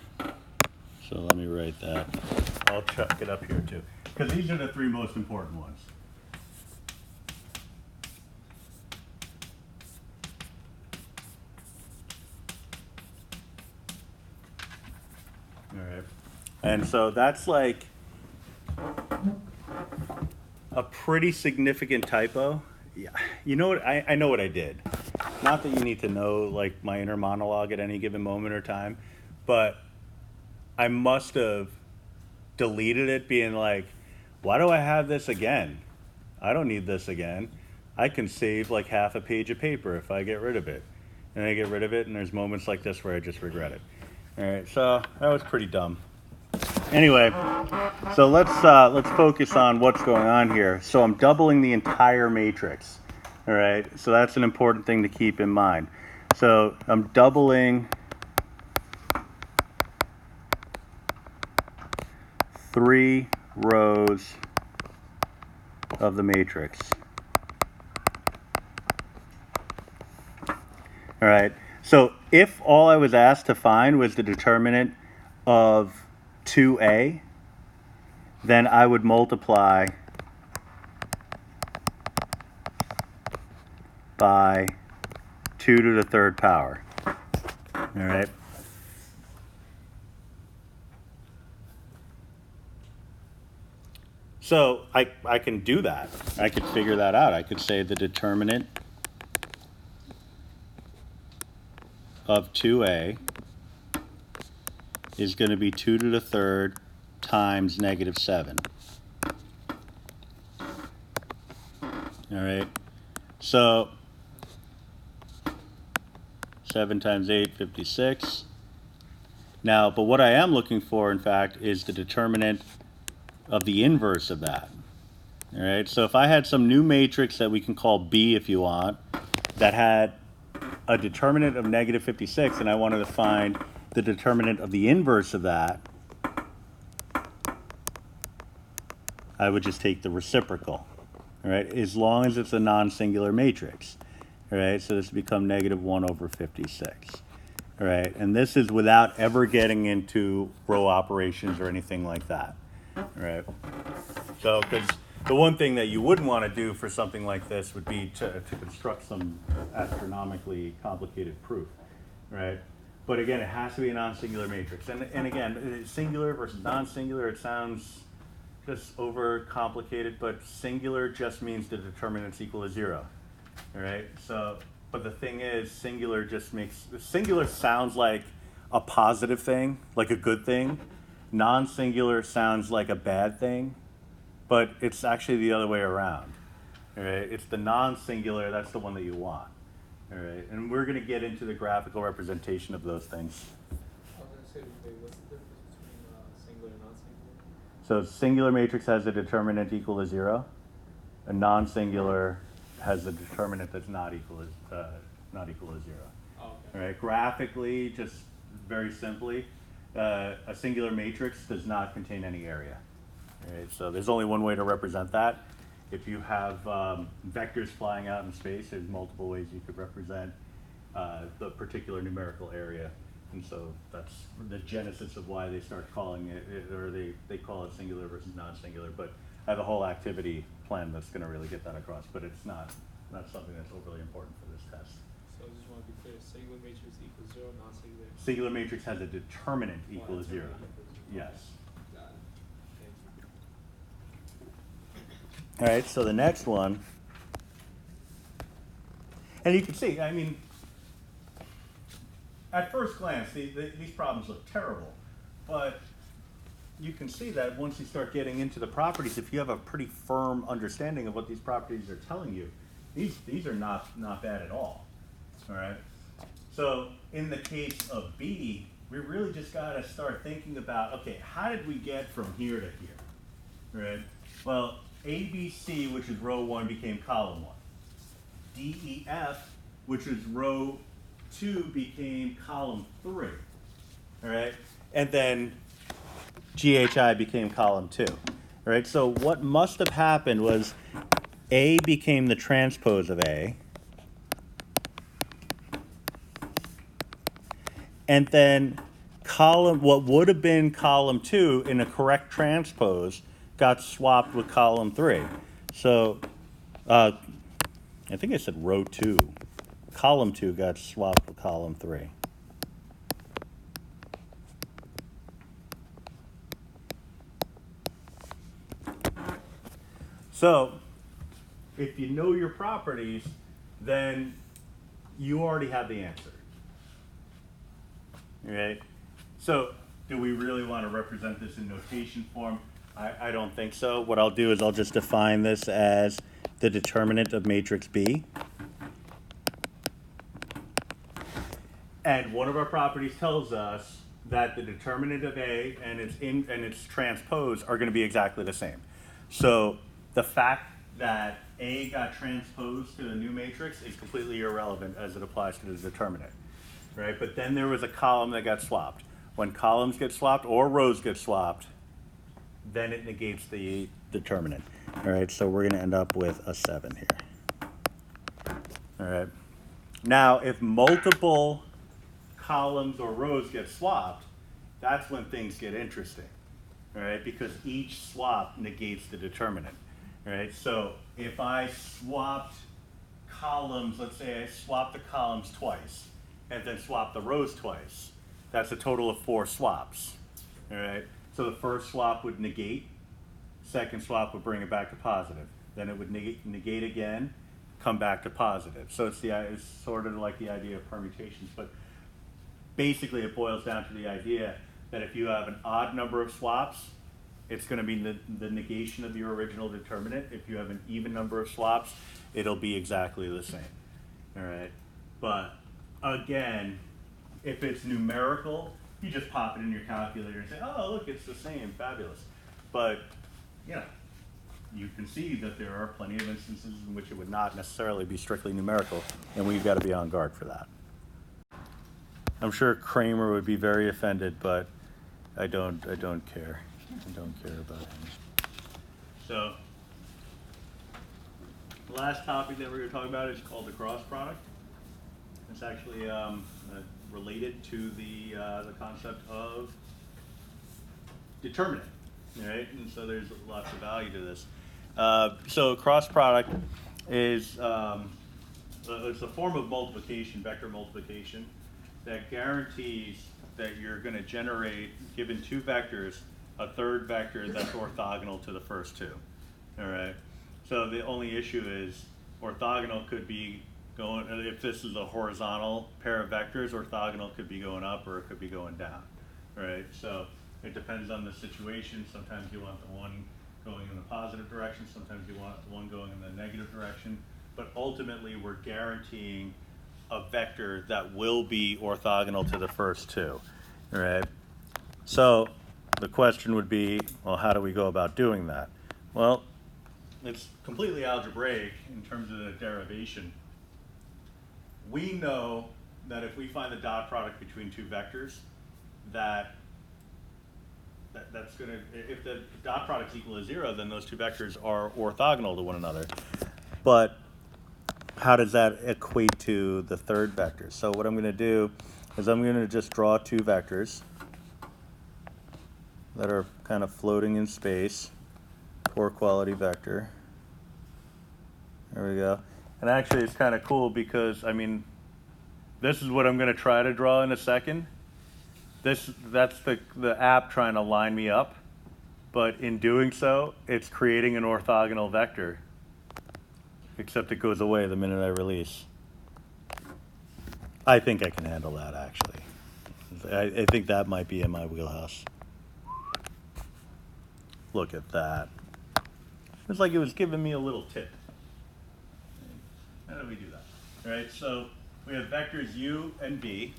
So let me write that. I'll chuck it up here too, because these are the 3 most important ones. All right. And so that's like a pretty significant typo. Yeah. You know what? I know what I did. Not that you need to know like my inner monologue at any given moment or time, but I must have deleted it being like, why do I have this again? I don't need this again. I can save like half a page of paper if I get rid of it. And I get rid of it, and there's moments like this where I just regret it. All right, so that was pretty dumb. Anyway, so let's focus on what's going on here. So I'm doubling the entire matrix. All right, so that's an important thing to keep in mind. So I'm doubling 3 rows of the matrix. All right, so if all I was asked to find was the determinant of 2A, then I would multiply by 2 to the 3rd power. All right. So I can do that. I could figure that out. I could say the determinant of 2a is going to be 2 to the third times negative 7. All right, so 7 times 8, 56. Now, but what I am looking for, in fact, is the determinant of the inverse of that. All right, so if I had some new matrix that we can call B if you want, that had a determinant of negative 56, and I wanted to find the determinant of the inverse of that, I would just take the reciprocal, all right, as long as it's a non-singular matrix. All right, so this would become negative 1 over 56. All right, and this is without ever getting into row operations or anything like that. All right, so because the one thing that you wouldn't want to do for something like this would be to construct some astronomically complicated proof, right? But again, it has to be a non-singular matrix. And again, singular versus non-singular, it sounds just over complicated, but singular just means the determinant's equal to 0. All right, so, but the thing is, singular just makes, singular sounds like a positive thing, like a good thing. Non-singular sounds like a bad thing, but it's actually the other way around. All right, it's the non-singular, that's the one that you want. All right, and we're going to get into the graphical representation of those things. I was going to say, wait, what's the difference between singular and non-singular? So singular matrix has a determinant equal to 0. A non-singular has a determinant that's not equal to 0. Oh, okay. All right, graphically, just very simply, a singular matrix does not contain any area. All right, so there's only one way to represent that. If you have vectors flying out in space, there's multiple ways you could represent the particular numerical area. And so that's the genesis of why they start calling it, or they call it singular versus non-singular. But I have a whole activity plan that's going to really get that across, but it's not something that's overly important for this test. So I just want to be clear, singular matrix equals 0, non-singular. Singular matrix has a determinant equal to 0. Yes. Got it. Thank you. All right, so the next one, and you can see, I mean, at first glance, these problems look terrible, but you can see that once you start getting into the properties, if you have a pretty firm understanding of what these properties are telling you, these are not bad at all. All right. So in the case of B, we really just got to start thinking about, okay, how did we get from here to here? All right. Well, ABC, which is row 1, became column 1. DEF, which is row 2, became column 3. All right. And then GHI became column 2. All right. So what must have happened was A became the transpose of A. And then what would have been column 2 in a correct transpose got swapped with column 3. So I think I said row 2. Column 2 got swapped with column 3. So if you know your properties, then you already have the answer. All right? So do we really want to represent this in notation form? I don't think so. What I'll do is I'll just define this as the determinant of matrix B. And one of our properties tells us that the determinant of A and its transpose are going to be exactly the same. So the fact that A got transposed to a new matrix is completely irrelevant as it applies to the determinant, right? But then there was a column that got swapped. When columns get swapped or rows get swapped, then it negates the determinant. All right, so we're going to end up with a 7 here. All right. Now, if multiple columns or rows get swapped, that's when things get interesting, all right? Because each swap negates the determinant, all right? So if I swapped columns, let's say I swapped the columns twice and then swapped the rows twice, that's a total of 4 swaps, all right? So the first swap would negate, second swap would bring it back to positive. Then it would negate again, come back to positive. So it's sort of like the idea of permutations, but basically it boils down to the idea that if you have an odd number of swaps, it's going to be the negation of your original determinant. If you have an even number of swaps, it'll be exactly the same. All right. But again, if it's numerical, you just pop it in your calculator and say, oh, look, it's the same, fabulous. But, you know, you can see that there are plenty of instances in which it would not necessarily be strictly numerical, and we've got to be on guard for that. I'm sure Kramer would be very offended, but I don't care. I don't care about him. So, the last topic that we're going to talk about is called the cross product. It's actually related to the concept of determinant, right? And so there's lots of value to this. So cross product is it's a form of multiplication, vector multiplication, that guarantees that you're going to generate, given two vectors, a third vector that's orthogonal to the first two. All right. So the only issue is orthogonal could be going, if this is a horizontal pair of vectors, orthogonal could be going up or it could be going down. All right. So it depends on the situation. Sometimes you want the one going in the positive direction. Sometimes you want the one going in the negative direction. But ultimately, we're guaranteeing a vector that will be orthogonal to the first two. All right. So the question would be, well, how do we go about doing that? Well, it's completely algebraic in terms of the derivation. We know that if we find the dot product between two vectors, that's going to, if the dot product's equal to 0, then those two vectors are orthogonal to one another. But how does that equate to the third vector? So what I'm going to do is I'm going to just draw two vectors that are kind of floating in space. Poor quality vector. There we go. And actually it's kind of cool because, I mean, this is what I'm going to try to draw in a second. That's the app trying to line me up, but in doing so, it's creating an orthogonal vector, except it goes away the minute I release. I think I can handle that, actually. I think that might be in my wheelhouse. Look at that. It's like it was giving me a little tip. How do we do that? All right, so we have vectors u and v.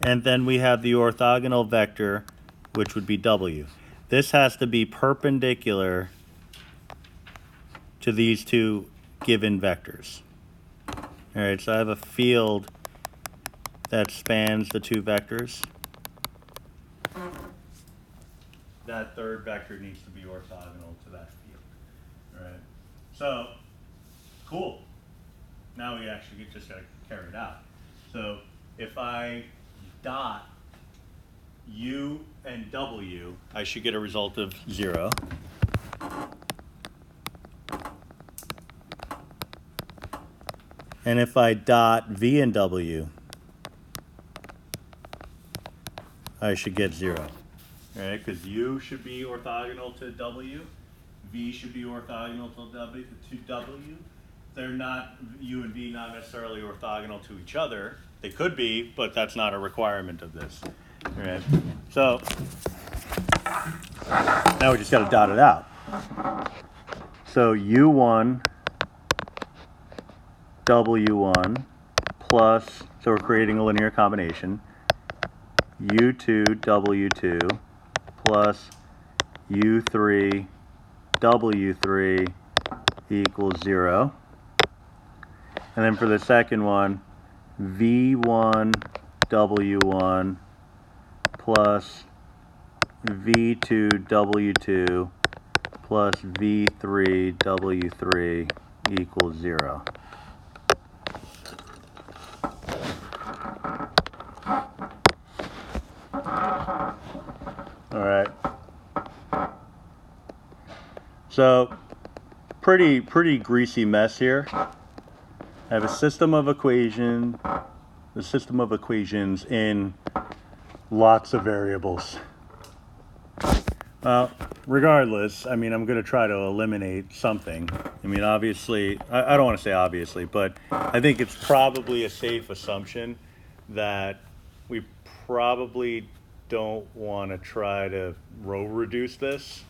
And then we have the orthogonal vector, which would be w. This has to be perpendicular to these two given vectors. All right, so I have a field that spans the two vectors. That third vector needs to be orthogonal to that field. All right, so cool. Now we actually just got to carry it out. So if I dot u and w, I should get a result of 0. And if I dot v and w, I should get 0. All right, because u should be orthogonal to w, v should be orthogonal to w. They're not, u and v, not necessarily orthogonal to each other. They could be, but that's not a requirement of this. All right, so now we just got to dot it out. So u1, w1 plus, so we're creating a linear combination, u2, w2 plus u3, w3 equals 0. And then for the second one, v1, w1 plus v2, w2 plus v3, w3 equals 0. All right. So pretty greasy mess here. I have a system of equations, in lots of variables. Well, regardless, I mean, I'm going to try to eliminate something, I mean, obviously, I don't want to say obviously, but I think it's probably a safe assumption that we probably don't want to try to row reduce this.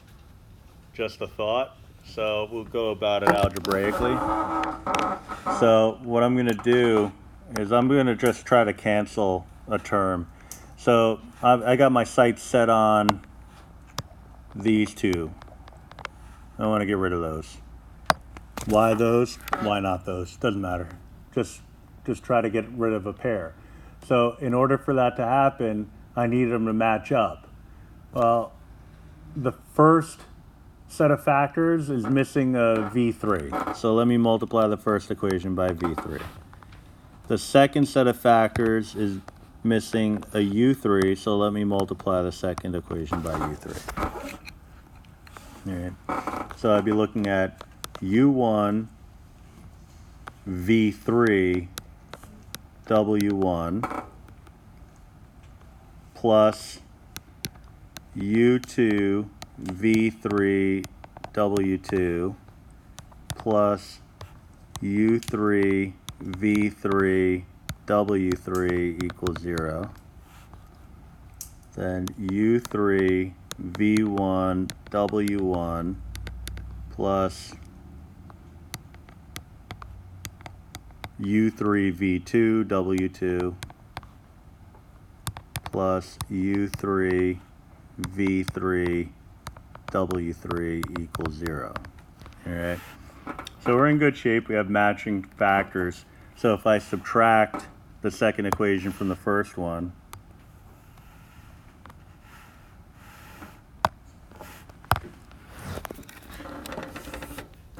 Just a thought. So we'll go about it algebraically. So what I'm going to do is I'm going to just try to cancel a term. So I got my sights set on these two. I want to get rid of those. Why those? Why not those? Doesn't matter. Just try to get rid of a pair. So in order for that to happen, I need them to match up. Well, the first set of factors is missing a V3. So let me multiply the first equation by V3. The second set of factors is missing a U3, so let me multiply the second equation by U3. All right. So I'd be looking at U1 V3 W1 plus U2 V3 W2 plus U3 V3 W3 equals 0. Then U3 V1 W1 plus U3 V2 W2 plus U3 V3 W3 equals 0. All right. So we're in good shape. We have matching factors. So if I subtract the second equation from the first one,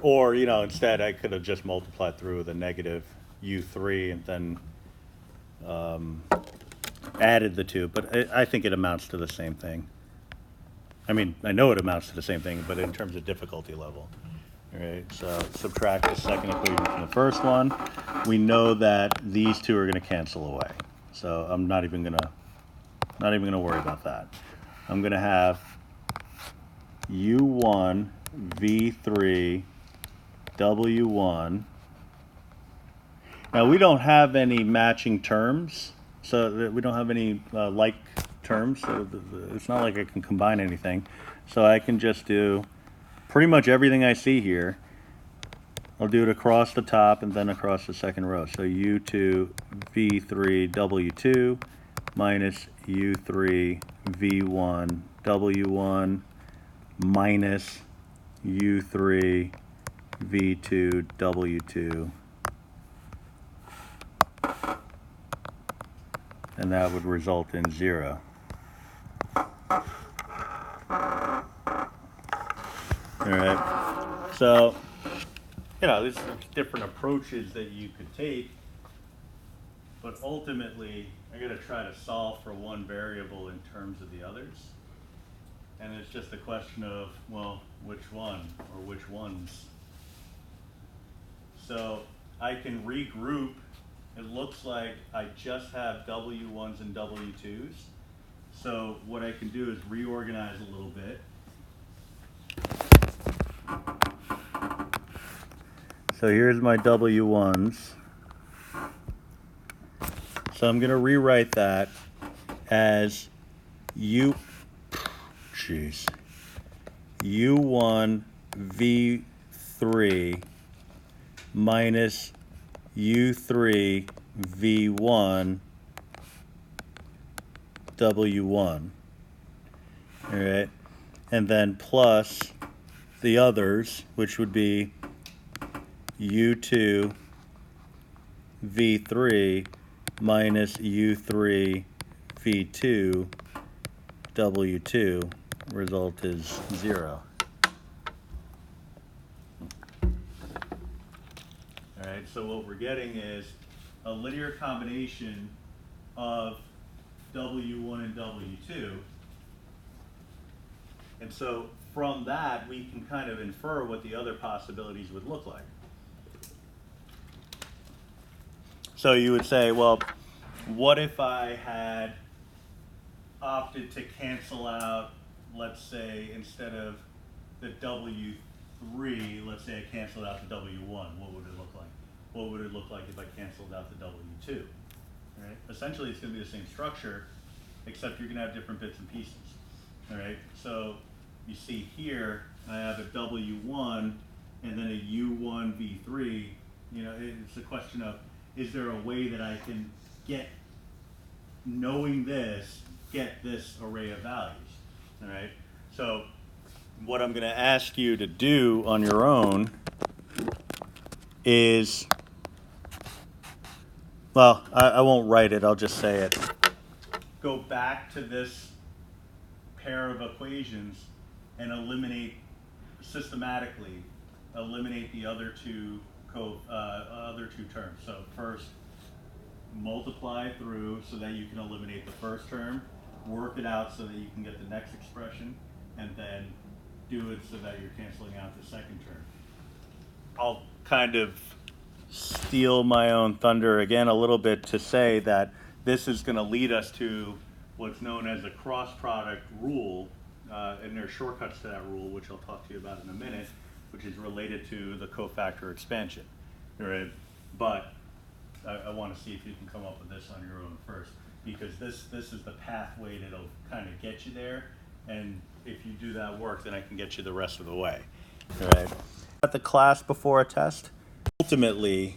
or, you know, instead I could have just multiplied through with a negative U3 and then added the two, but I think it amounts to the same thing. I mean, I know it amounts to the same thing, but in terms of difficulty level. All right, so subtract the second equation from the first one. We know that these two are going to cancel away. So I'm not even going to worry about that. I'm going to have U1 V3 W1. Now we don't have any matching terms, so we don't have any like terms, so it's not like I can combine anything. So I can just do pretty much everything I see here. I'll do it across the top and then across the second row. So U2 V3 W2 minus U3 V1 W1 minus U3 V2 W2, and that would result in 0. All right, so, you know, there's different approaches that you could take, but ultimately, I gotta try to solve for one variable in terms of the others. And it's just a question of, well, which one or which ones? So I can regroup. It looks like I just have W1s and W2s. So what I can do is reorganize a little bit. So here's my W1s. So I'm going to rewrite that as U1 V3 minus U3 V1 W1. All right. And then plus the others, which would be U2 V3 minus U3 V2 W2. Result is 0. All right, so what we're getting is a linear combination of W1 and W2. And so from that, we can kind of infer what the other possibilities would look like. So you would say, well, what if I had opted to cancel out, let's say, instead of the W3 3, let's say I canceled out the W1, what would it look like? What would it look like if I canceled out the W2? Right? Essentially, it's going to be the same structure, except you're going to have different bits and pieces. All right? So you see here, I have a W1 and then a U1 V3. You know, it's a question of, is there a way that I can get, knowing this, get this array of values? All right? So what I'm going to ask you to do on your own is, well, I won't write it, I'll just say it. Go back to this pair of equations and eliminate, systematically, eliminate the other two terms. So first, multiply through so that you can eliminate the first term, work it out so that you can get the next expression, and then do it so that you're canceling out the second term. I'll kind of steal my own thunder again a little bit to say that this is going to lead us to what's known as a cross product rule, and there are shortcuts to that rule, which I'll talk to you about in a minute, which is related to the cofactor expansion. All right? But I want to see if you can come up with this on your own first, because this is the pathway that'll kind of get you there, and if you do that work, then I can get you the rest of the way. All right? At the class before a test, ultimately,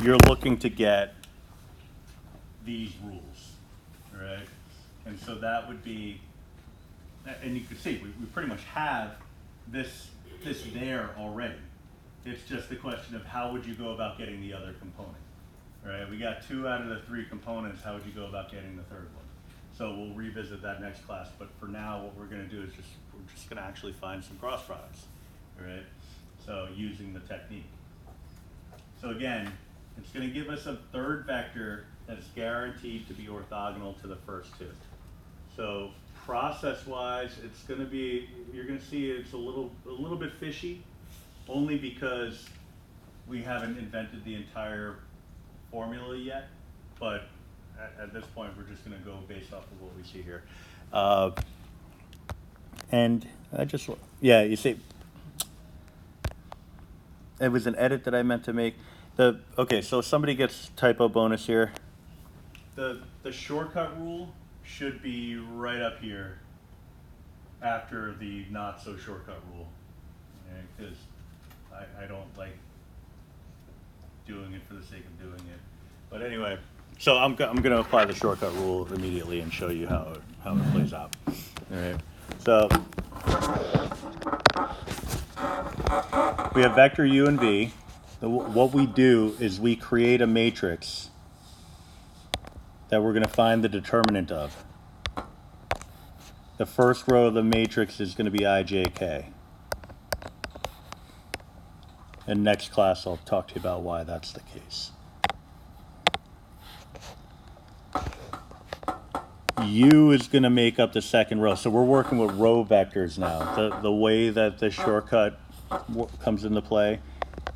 you're looking to get these rules, all right? And so that would be, and you can see, we pretty much have this there already. It's just a question of how would you go about getting the other component, all right? We got 2 out of the 3 components. How would you go about getting the third one? So we'll revisit that next class, but for now, what we're going to do is we're just going to actually find some cross products, all right? So using the technique. So again, it's going to give us a third vector that's guaranteed to be orthogonal to the first 2. So process-wise, it's going to be, you're going to see it's a little bit fishy, only because we haven't invented the entire formula yet, but at this point, we're just going to go based off of what we see here. And I just, yeah, you see, it was an edit that I meant to make. Okay, so somebody gets typo bonus here. The shortcut rule should be right up here after the not so shortcut rule, because I don't like doing it for the sake of doing it. But anyway, so I'm going to apply the shortcut rule immediately and show you how it plays out. All right. So we have vector u and v. What we do is we create a matrix that we're going to find the determinant of. The first row of the matrix is going to be ijk. And next class I'll talk to you about why that's the case. U is going to make up the second row. So we're working with row vectors now. The way that the shortcut comes into play,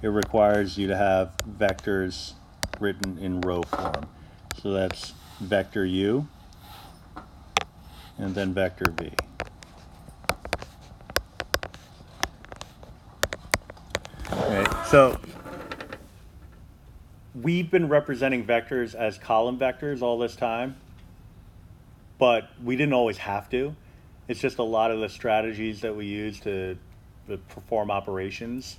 it requires you to have vectors written in row form. So that's vector U and then vector V. Okay, so we've been representing vectors as column vectors all this time, but we didn't always have to. It's just a lot of the strategies that we use to perform operations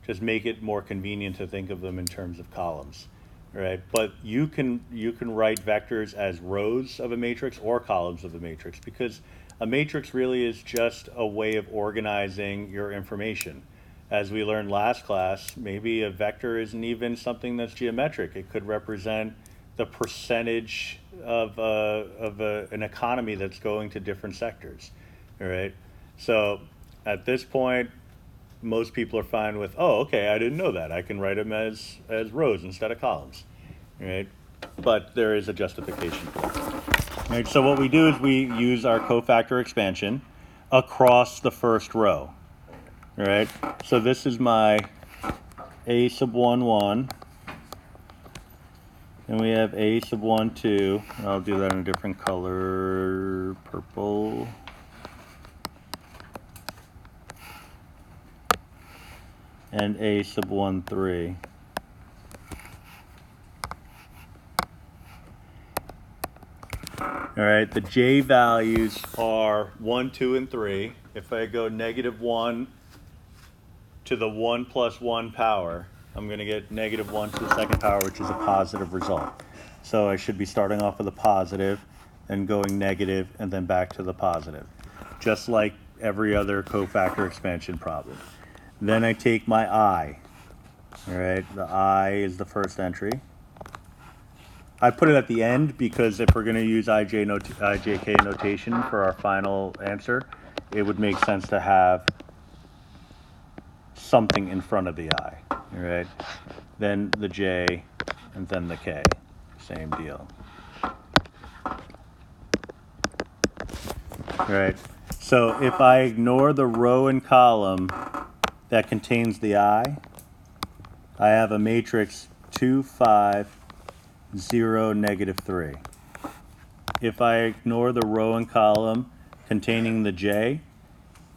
just make it more convenient to think of them in terms of columns, right? But you can write vectors as rows of a matrix or columns of a matrix, because a matrix really is just a way of organizing your information. As we learned last class, maybe a vector isn't even something that's geometric. It could represent the percentage of an economy that's going to different sectors, all right? So at this point, most people are fine with, oh, okay, I didn't know that. I can write them as rows instead of columns, right? But there is a justification for it. Right, so what we do is we use our cofactor expansion across the first row, all right? So this is my A sub 1, 1. And we have A sub 1, 2. I'll do that in a different color, purple. and a sub 1, 3. All right, the j values are 1, 2, and 3. If I go -1 to the 1 plus 1 power, I'm going to get -1 to the second power, which is a positive result. So I should be starting off with a positive and going negative and then back to the positive, just like every other cofactor expansion problem. Then I take my I. All right, the I is the first entry. I put it at the end because if we're going to use IJK notation for our final answer, it would make sense to have something in front of the I. All right, then the J, and then the K. Same deal. All right, so if I ignore the row and column that contains the I have a matrix 2, 5, 0, -3. If I ignore the row and column containing the J,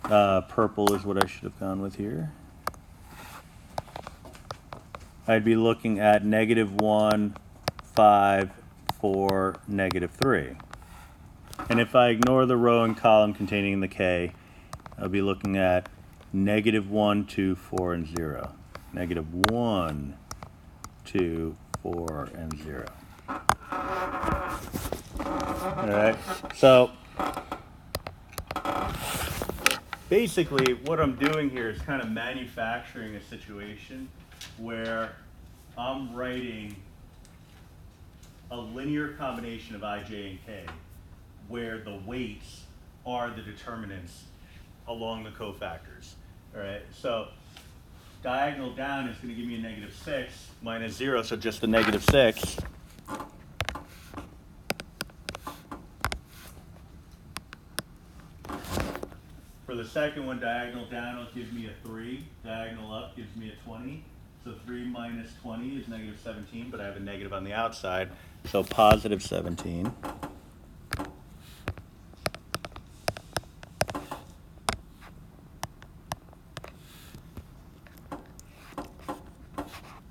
purple is what I should have gone with here. I'd be looking at -1, 5, 4, -3. And if I ignore the row and column containing the K, I'll be looking at -1, 2, 4, and 0. -1, 2, 4, and 0. All right, so basically what I'm doing here is kind of manufacturing a situation where I'm writing a linear combination of I, J, and K, where the weights are the determinants along the cofactors. All right, so diagonal down is going to give me a -6 minus 0, so just the -6. For the second one, diagonal down will give me a 3. Diagonal up gives me a 20. So 3 minus 20 is -17, but I have a negative on the outside, so positive 17.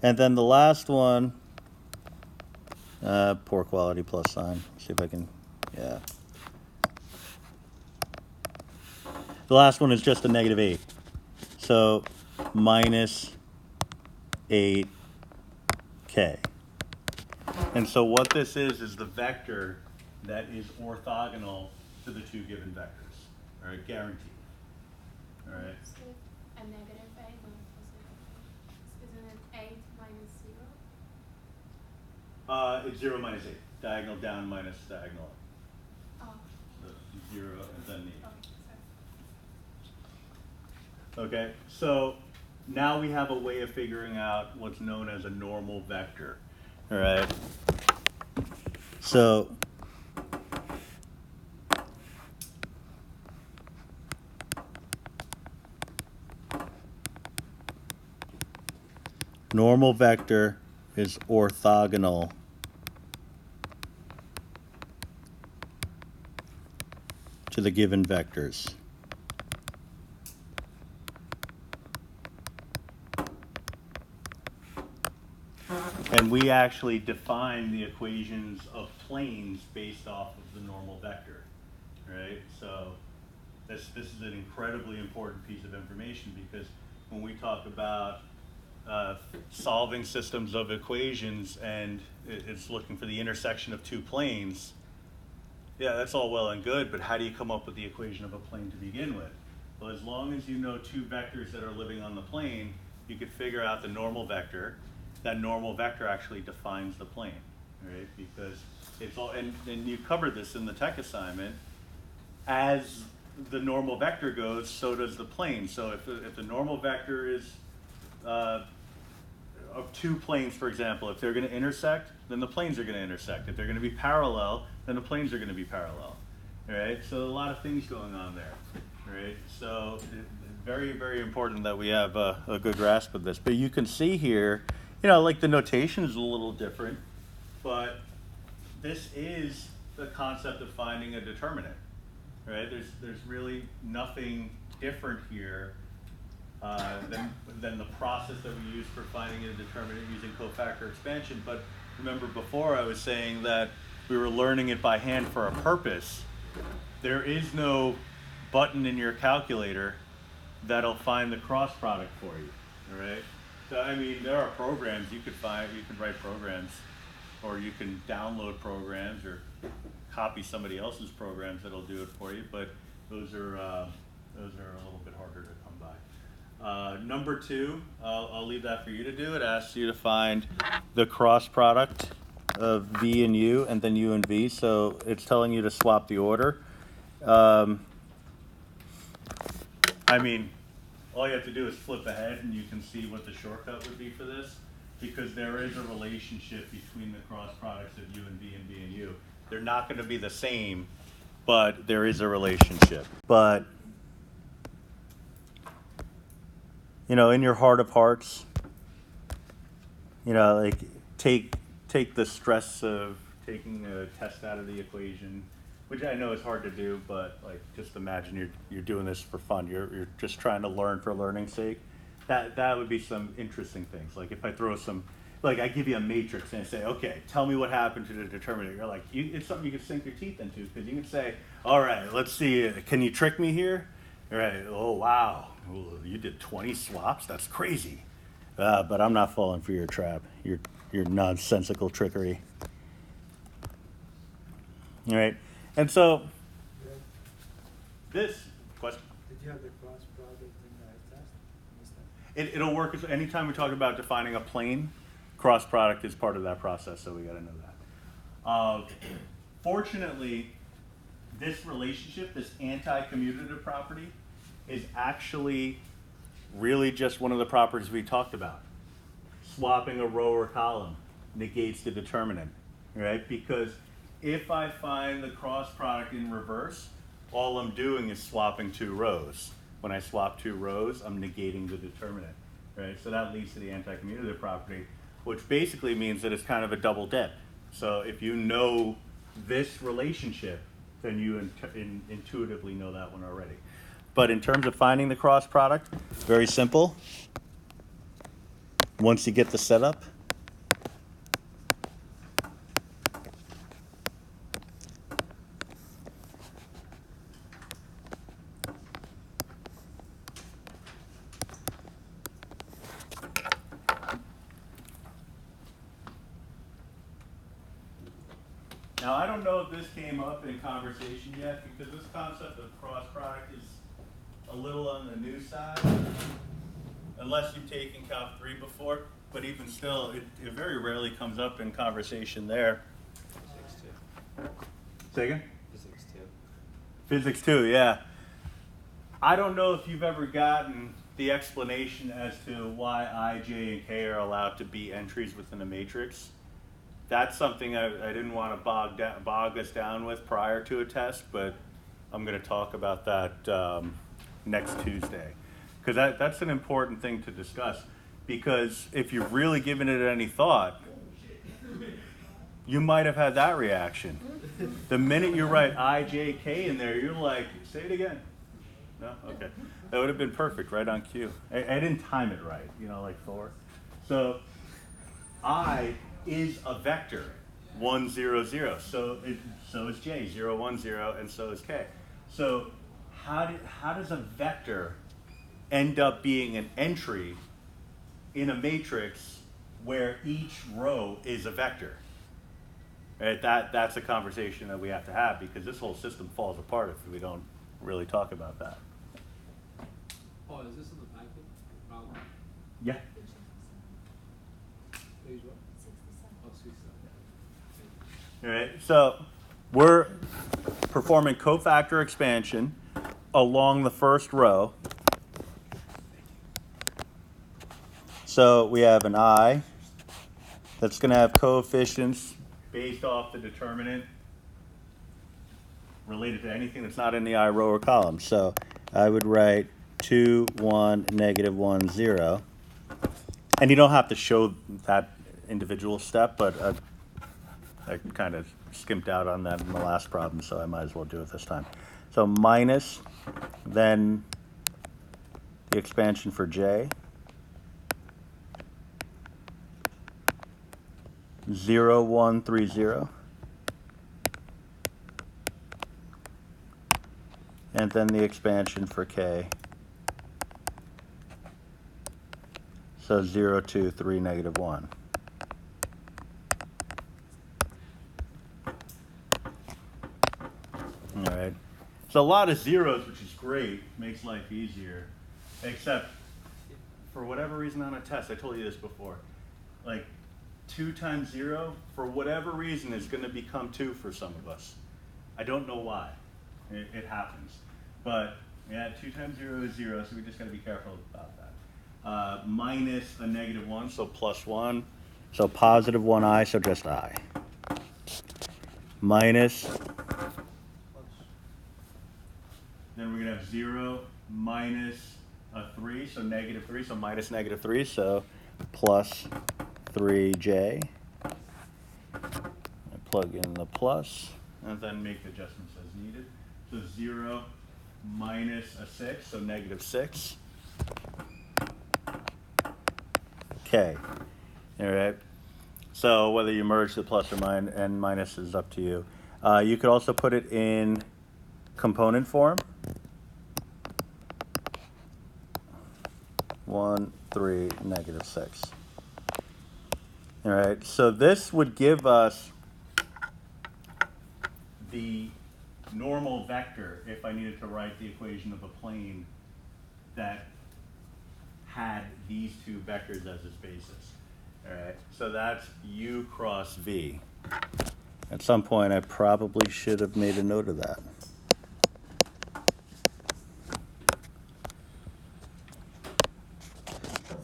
And then the last one, poor quality plus sign. See if I can, yeah. The last one is just a -8. So minus 8k. And so what this is the vector that is orthogonal to the two given vectors. All right, guaranteed. All right. So a negative 8, not positive 8. Isn't it 8 minus 0? It's 0 minus 8. Diagonal down minus diagonal up. Oh. So 0 and then the 8. Okay, Okay, so now we have a way of figuring out what's known as a normal vector. All right. So normal vector is orthogonal to the given vectors. And we actually define the equations of planes based off of the normal vector, right? So this is an incredibly important piece of information, because when we talk about solving systems of equations and it's looking for the intersection of two planes, yeah, that's all well and good, but how do you come up with the equation of a plane to begin with? Well, as long as you know two vectors that are living on the plane, you could figure out the normal vector. That normal vector actually defines the plane, right? Because it's all, and you covered this in the tech assignment, as the normal vector goes, so does the plane. So if the normal vector is of two planes, for example, if they're going to intersect, then the planes are going to intersect. If they're going to be parallel, then the planes are going to be parallel, right? So a lot of things going on there, right? So very, very important that we have a good grasp of this. But you can see here, you know, like the notation is a little different, but this is the concept of finding a determinant, right? There's really nothing different here than the process that we use for finding a determinant using cofactor expansion. But remember before I was saying that we were learning it by hand for a purpose. There is no button in your calculator that'll find the cross product for you, all right? So I mean, there are programs you could write programs, or you can download programs or copy somebody else's programs that'll do it for you, but those are a little bit harder to come by. Number 2, I'll leave that for you to do. It asks you to find the cross product of V and U, and then U and V. So it's telling you to swap the order. I mean, all you have to do is flip ahead and you can see what the shortcut would be for this, because there is a relationship between the cross products of U and V and V and U. They're not going to be the same, but there is a relationship. But, you know, in your heart of hearts, you know, like take the stress of taking a test out of the equation, which I know is hard to do, but like just imagine you're doing this for fun. You're just trying to learn for learning's sake. That would be some interesting things. Like if I throw some, like I give you a matrix and I say, okay, tell me what happened to the determinant. You're like, it's something you can sink your teeth into, because you can say, all right, let's see, can you trick me here? All right, oh wow, you did 20 swaps? That's crazy. But I'm not falling for your trap, your nonsensical trickery. All right, and so this question. Did you have the cross product in the test? Missed that. It'll work anytime we talk about defining a plane. Cross product is part of that process, so we got to know that. Fortunately, this relationship, this anti-commutative property, is actually really just one of the properties we talked about. Swapping a row or column negates the determinant, right? Because if I find the cross product in reverse, all I'm doing is swapping 2 rows. When I swap 2 rows, I'm negating the determinant, right? So that leads to the anti-commutative property, which basically means that it's kind of a double dip. So if you know this relationship, then you intuitively know that one already. But in terms of finding the cross product, very simple. Once you get the setup, now, I don't know if this came up in conversation yet, because this concept of cross product is a little on the new side, unless you've taken Calc 3 before, but even still, it very rarely comes up in conversation there. Physics 2. Say again? Physics 2. Physics 2, yeah. I don't know if you've ever gotten the explanation as to why I, J, and K are allowed to be entries within a matrix. That's something I didn't want to bog us down with prior to a test, but I'm going to talk about that next Tuesday. Because that's an important thing to discuss. Because if you've really given it any thought, you might have had that reaction. The minute you write I, J, K in there, you're like, say it again. No? Okay. That would have been perfect, right on cue. I didn't time it right, you know, like Thor. So I is a vector, 1, 0, 0. So is J, 0, 1, 0, and so is K. So how does a vector end up being an entry in a matrix where each row is a vector? Right? That's a conversation that we have to have, because this whole system falls apart if we don't really talk about that. Oh, is this in the packet? Problem? Yeah. Page what? 67. Oh, 67. All right, so we're performing cofactor expansion along the first row. So we have an I that's going to have coefficients based off the determinant related to anything that's not in the I row or column. So I would write 2, 1, negative 1, 0. And you don't have to show that individual step, but I kind of skimped out on that in the last problem, so I might as well do it this time. So minus, then the expansion for J, 0, 1, 3, 0. And then the expansion for K. So 0, 2, 3, negative 1. All right. It's a lot of zeros, which is great, makes life easier. Except, for whatever reason on a test, I told you this before, like 2 times 0, for whatever reason, is going to become 2 for some of us. I don't know why. It happens. But yeah, 2 times 0 is 0, so we just got to be careful about that. Minus a negative 1, so plus 1. So positive 1i, so just I. Minus. Then we're going to have 0 minus a 3, so negative 3, so minus negative 3, so plus 3j. I plug in the plus, and then make the adjustments as needed. So 0 minus a 6, so negative 6. Okay. All right. So whether you merge the plus or and minus is up to you. You could also put it in component form. 1, 3, negative 6. All right. So this would give us the normal vector if I needed to write the equation of a plane that had these 2 vectors as its basis. All right, so that's u cross v. At some point, I probably should have made a note of that.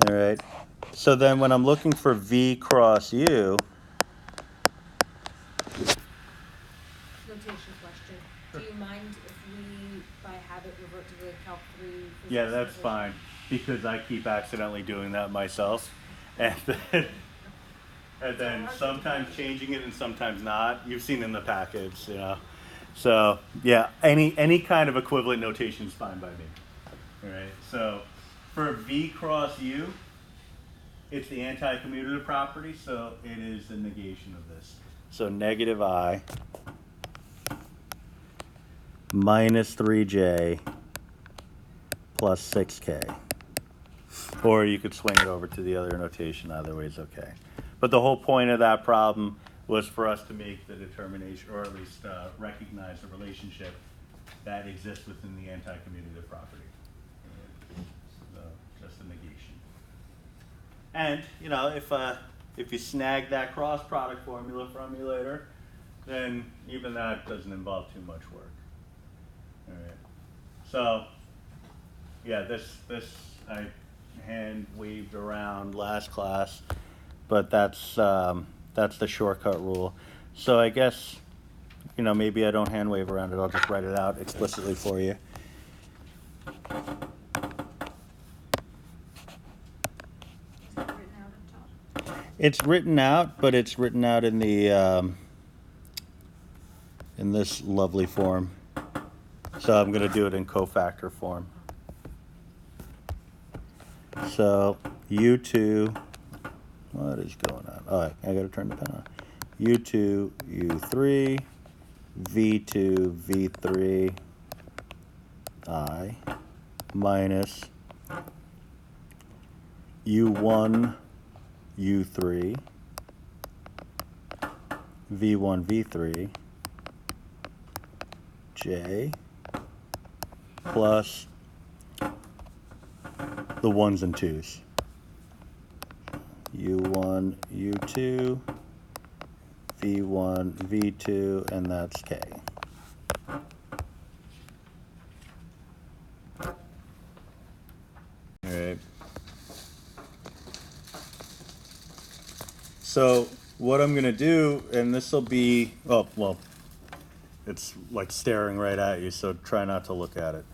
All right, so then when I'm looking for v cross u, Notation question. Do you mind if we, by habit, revert to the Calc 3? yeah, that's fine, because I keep accidentally doing that myself. And then sometimes changing it and sometimes not. You've seen in the package, you know. So yeah, any kind of equivalent notation is fine by me. All right. So for v cross u, it's the anti-commutative property, so it is the negation of this. So negative I minus 3j plus 6k. Or you could swing it over to the other notation. Either way is okay. But the whole point of that problem was for us to make the determination, or at least recognize the relationship that exists within the anti-commutative property. So just a negation. And you know, if you snag that cross product formula from me later, then even that doesn't involve too much work. All right. So yeah, this I hand waved around last class, but that's the shortcut rule. So I guess, you know, maybe I don't hand wave around it. I'll just write it out explicitly for you. Is that written out on top? It's written out, but it's written out in the in this lovely form. So I'm going to do it in cofactor form. So U2, what is going on? Oh, I got to turn the pen on. U2, U3, V2, V3, I, minus U1, U3, V1, V3, J, plus the 1s and 2s. U1, U2, V1, V2, and that's K. All right. So what I'm going to do, and this will be, oh, well, it's like staring right at you, so try not to look at it.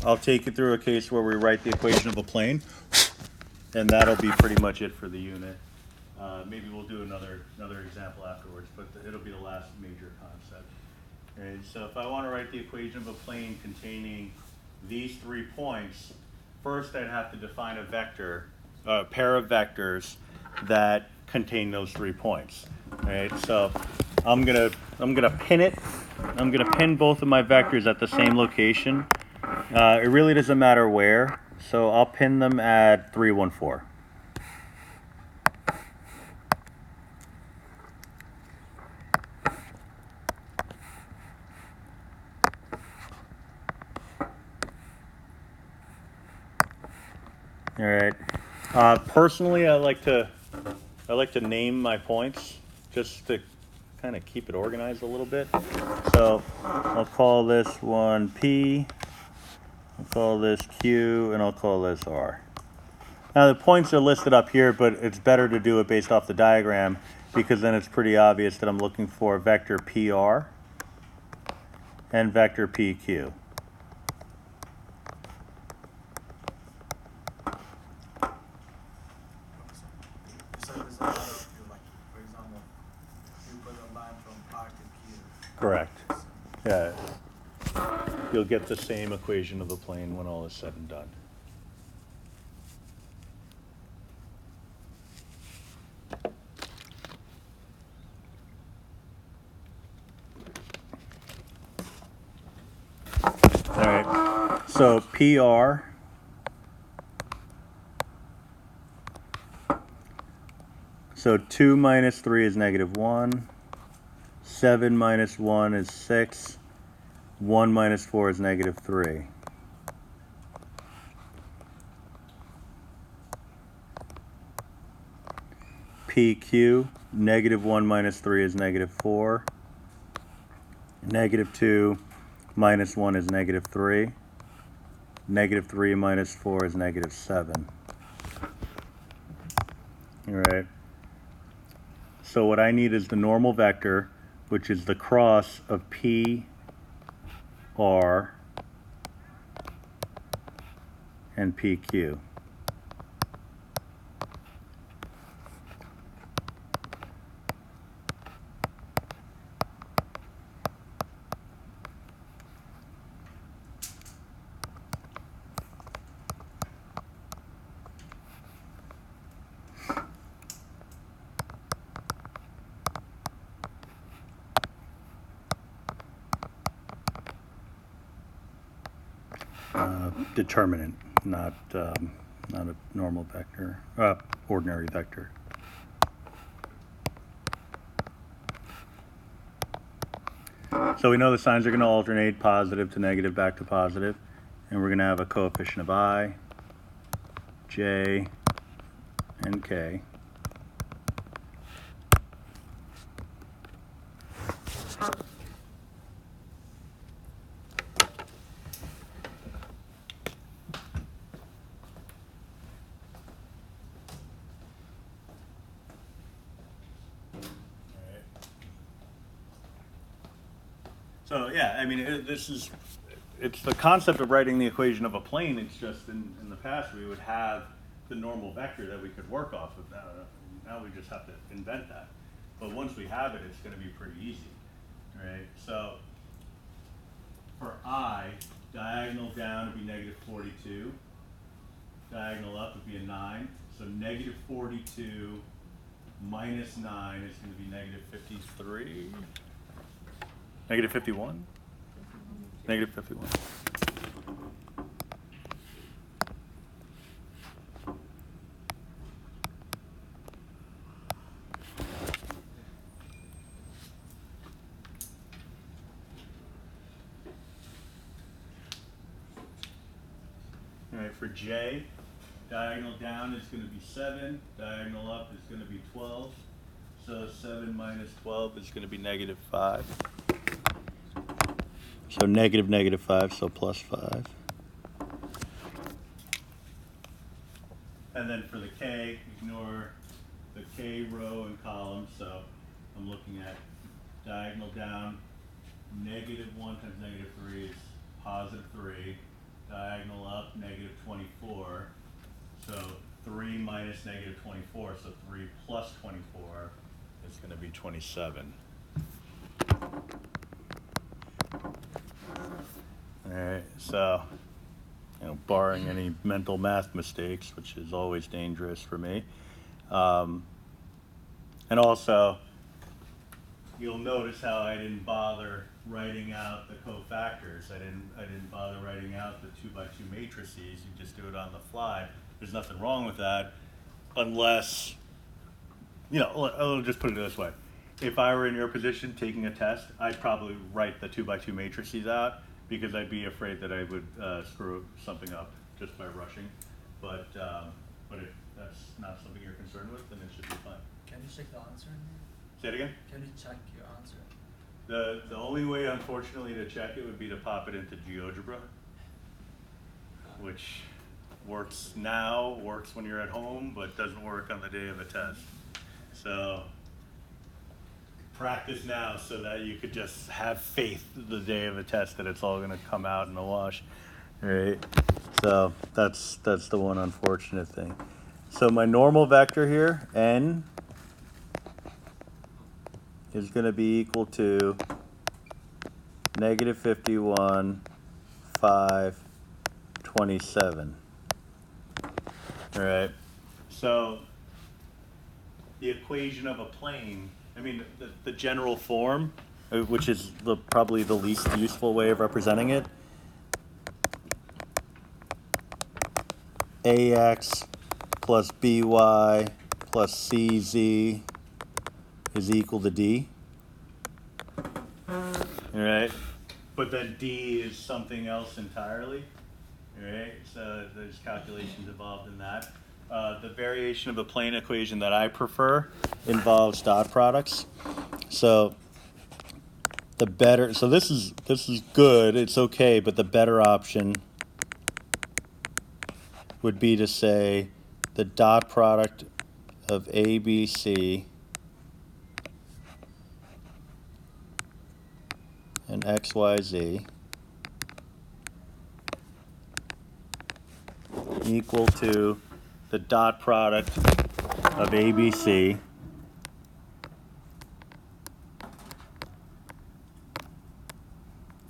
I'll take you through a case where we write the equation of a plane, and that'll be pretty much it for the unit. Maybe we'll do another example afterwards, but it'll be the last major concept. Okay, so if I want to write the equation of a plane containing these 3 points, first I'd have to define a vector, a pair of vectors that contain those 3 points. Right? So I'm gonna pin it. I'm gonna pin both of my vectors at the same location. It really doesn't matter where, so I'll pin them at 3, 1, 4. All right. Personally, I like to name my points just to kind of keep it organized a little bit. So I'll call this one P. I'll call this Q, and I'll call this R. Now the points are listed up here, but it's better to do it based off the diagram because then it's pretty obvious that I'm looking for vector PR and vector PQ. Correct. Yeah. You'll get the same equation of the plane when all is said and done. All right. So PR so 2 minus 3 is -1. 7 minus 1 is 6. 1 minus 4 is -3. PQ, -1 minus 3 is -4. -2 minus 1 is -3. -3 minus 4 is -7. All right. So what I need is the normal vector, which is the cross of P, R, and PQ. Determinant, not a normal vector, ordinary vector. So we know the signs are going to alternate positive to negative back to positive, and we're going to have a coefficient of I, J, and K. So yeah, I mean, it's the concept of writing the equation of a plane. It's just in the past we would have the normal vector that we could work off of. Now we just have to invent that. But once we have it, it's going to be pretty easy, right? So for I, diagonal down would be -42. Diagonal up would be a 9. So -42 minus 9 is going to be -53. -51? -51. All right, for J, diagonal down is going to be 7, diagonal up is going to be 12. So 7 minus 12 is going to be -5. So -5, so +5. And then for the K, ignore the K row and column. So I'm looking at diagonal down, -1 times -3 is +3. Diagonal up, -24. So 3 minus -24, so 3 plus 24 is going to be 27. All right, so barring any mental math mistakes, which is always dangerous for me. And also, you'll notice how I didn't bother writing out the cofactors. I didn't bother writing out the 2x2 matrices. You just do it on the fly. There's nothing wrong with that, unless, I'll just put it this way. If I were in your position taking a test, I'd probably write the 2x2 matrices out, because I'd be afraid that I would screw something up just by rushing. But if that's not something you're concerned with, then it should be fine. Can you check the answer? Say it again? Can you check your answer? The only way, unfortunately, to check it would be to pop it into GeoGebra, which works now, works when you're at home, but doesn't work on the day of a test. So practice now so that you could just have faith the day of a test that it's all going to come out in the wash. All right. So that's the one unfortunate thing. So my normal vector here, n, is going to be equal to -51, 5, 27. All right. So the equation of a plane, the general form, which is probably the least useful way of representing it, ax plus by plus cz is equal to d. All right, but then d is something else entirely. All right, so there's calculations involved in that. The variation of a plane equation that I prefer involves dot products. So this is good, it's okay, but the better option would be to say the dot product of ABC and XYZ equal to the dot product of ABC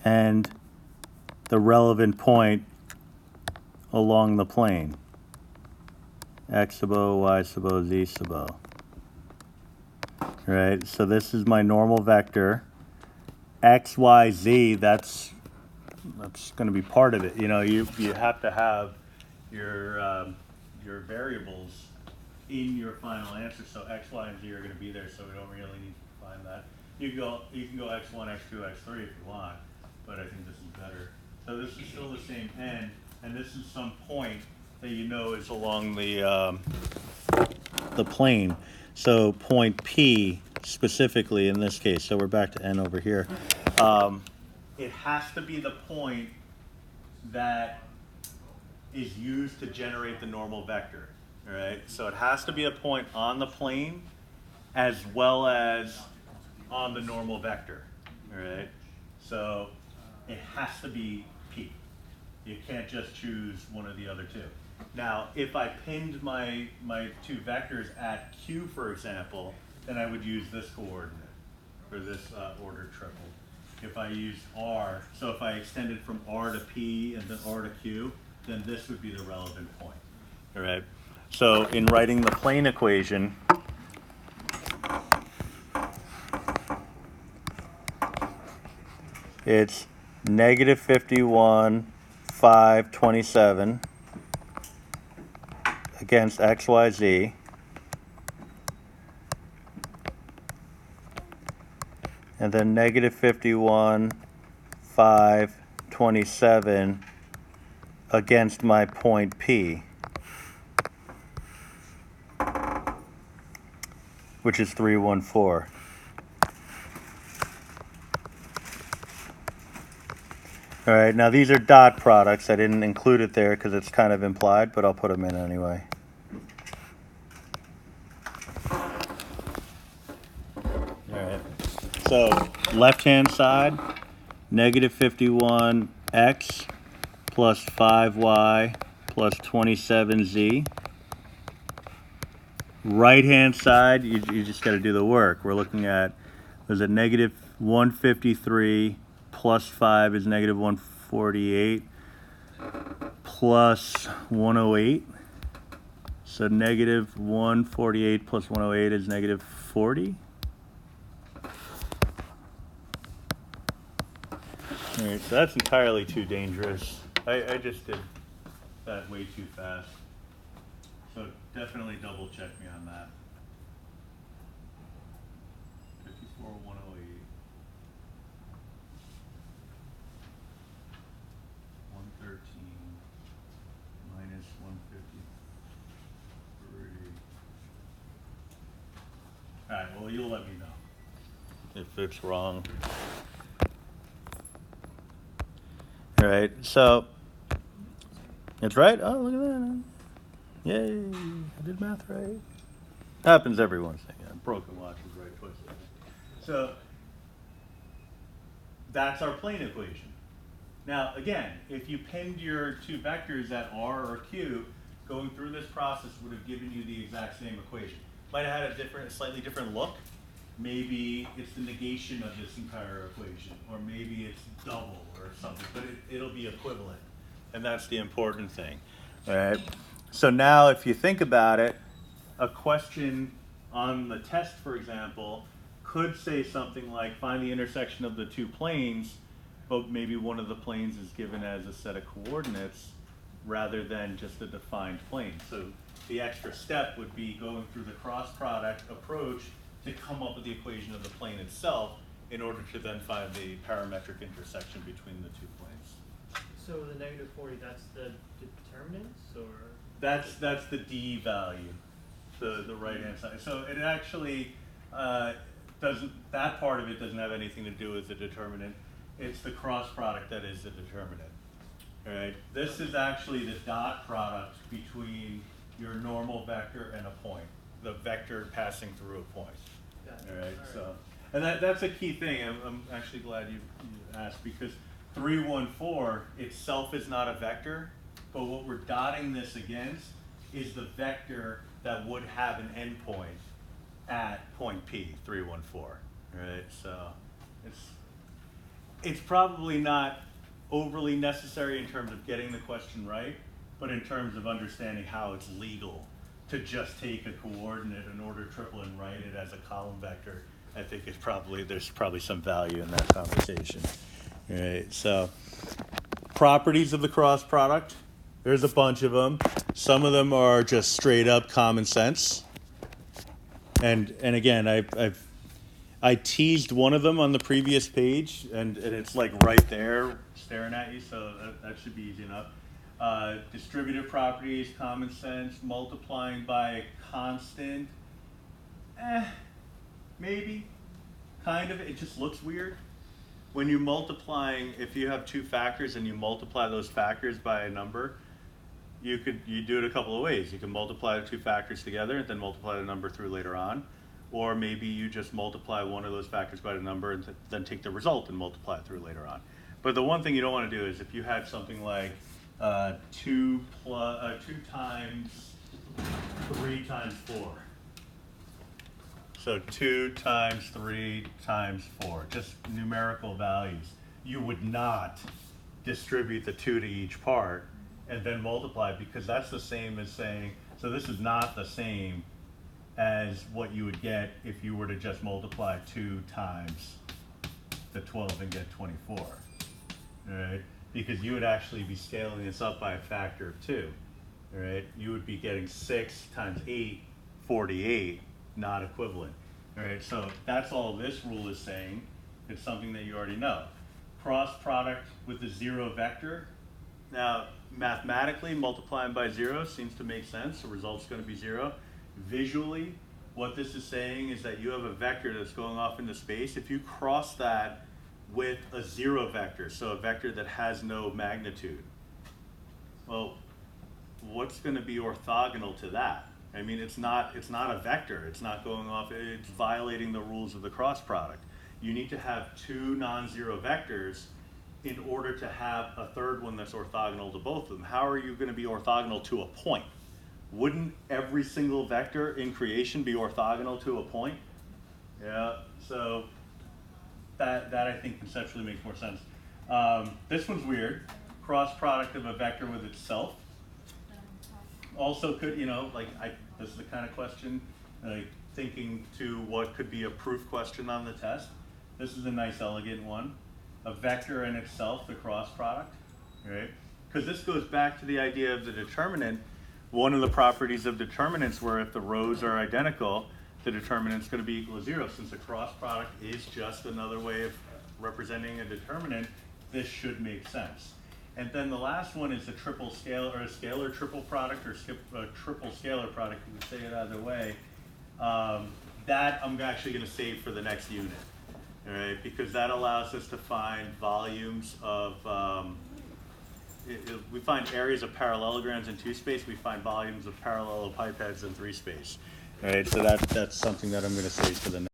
and the relevant point along the plane, x sub o, y sub o, z sub o. Right, so this is my normal vector. X, Y, Z, that's going to be part of it. You have to have your variables in your final answer. So X, Y, and Z are going to be there, so we don't really need to find that. You can go X1, X2, X3 if you want, but I think this is better. So this is still the same n, and this is some point that is along the plane. So point P specifically in this case. So we're back to n over here. It has to be the point that is used to generate the normal vector. All right. So it has to be a point on the plane as well as on the normal vector. All right. So it has to be P. You can't just choose one of the other two. Now, if I pinned my two vectors at Q, for example, then I would use this coordinate for this ordered triple. If I used R, so if I extended from R to P and then R to Q, then this would be the relevant point. All right. So in writing the plane equation, it's -51, 5, 27 against x, y, z. And then -51, 5, 27 against my point P, which is 314. All right, now these are dot products. I didn't include it there because it's kind of implied, but I'll put them in anyway. So left-hand side, -51x plus 5y plus 27z. Right-hand side, you just got to do the work. We're looking at, was it -153 plus 5 is -148 plus 108. So negative 148 plus 108 is negative 40. All right, so that's entirely too dangerous. I just did that way too fast. So definitely double check me on that. 54, 108. 113 minus 153. All right, well, you'll let me know if it's wrong. All right, so it's right. Oh, look at that. Yay, I did math right. Happens every once in a while. Broken watch is right twice a day. So that's our plane equation. Now, again, if you pinned your two vectors at R or Q, going through this process would have given you the exact same equation. Might have had a slightly different look. Maybe it's the negation of this entire equation, or maybe it's double or something, but it'll be equivalent. And that's the important thing, all right? So now if you think about it, a question on the test, for example, could say something like, find the intersection of the two planes, but maybe one of the planes is given as a set of coordinates rather than just a defined plane. So the extra step would be going through the cross product approach to come up with the equation of the plane itself in order to then find the parametric intersection between the two planes. So the negative 40, that's the determinants, or? That's the D value, the right hand side. So it actually doesn't, that part of it doesn't have anything to do with the determinant. It's the cross product that is the determinant. All right. This is actually the dot product between your normal vector and a point, the vector passing through a point. All right. So, and that's a key thing. I'm actually glad you asked, because 314 itself is not a vector, but what we're dotting this against is the vector that would have an endpoint at point P, 314. All right. So it's probably not overly necessary in terms of getting the question right, but in terms of understanding how it's legal to just take a coordinate and order triple and write it as a column vector, I think there's probably some value in that conversation. All right, so properties of the cross product, there's a bunch of them. Some of them are just straight up common sense. And again, I teased one of them on the previous page, and it's like right there staring at you, so that should be easy enough. Distributive properties, common sense, multiplying by a constant, maybe, kind of. It just looks weird. When you're multiplying, if you have two factors and you multiply those factors by a number, you do it a couple of ways. You can multiply the two factors together and then multiply the number through later on. Or maybe you just multiply one of those factors by the number and then take the result and multiply it through later on. But the one thing you don't want to do is if you have something like 2 times 3 times 4. So 2 times 3 times 4, just numerical values. You would not distribute the 2 to each part and then multiply, because that's the same as saying, so this is not the same as what you would get if you were to just multiply 2 times the 12 and get 24, right? Because you would actually be scaling this up by a factor of 2, right? You would be getting 6 times 8, 48, not equivalent, right? So that's all this rule is saying. It's something that you already know. Cross product with a 0 vector. Now, mathematically, multiplying by 0 seems to make sense. The result's going to be 0. Visually, what this is saying is that you have a vector that's going off into space. If you cross that with a 0 vector, so a vector that has no magnitude, well, what's going to be orthogonal to that? I mean, it's not a vector. It's not going off. It's violating the rules of the cross product. You need to have 2 non-zero vectors in order to have a third one that's orthogonal to both of them. How are you going to be orthogonal to a point? Wouldn't every single vector in creation be orthogonal to a point? Yeah, so that I think conceptually makes more sense. This one's weird. cross product of a vector with itself. Also could, you know, like this is the kind of question, like thinking to what could be a proof question on the test. This is a nice elegant one. A vector in itself, the cross product, right? Because this goes back to the idea of the determinant. One of the properties of determinants were if the rows are identical, the determinant's going to be equal to 0. Since the cross product is just another way of representing a determinant, this should make sense. And then the last one is a triple scale or a scalar triple product or a triple scalar product. You can say it either way. That I'm actually going to save for the next unit, all right? Because that allows us to find volumes of we find areas of parallelograms in 2 space. We find volumes of parallelopipeds in 3 space. All right, so that's something that I'm going to save for the next.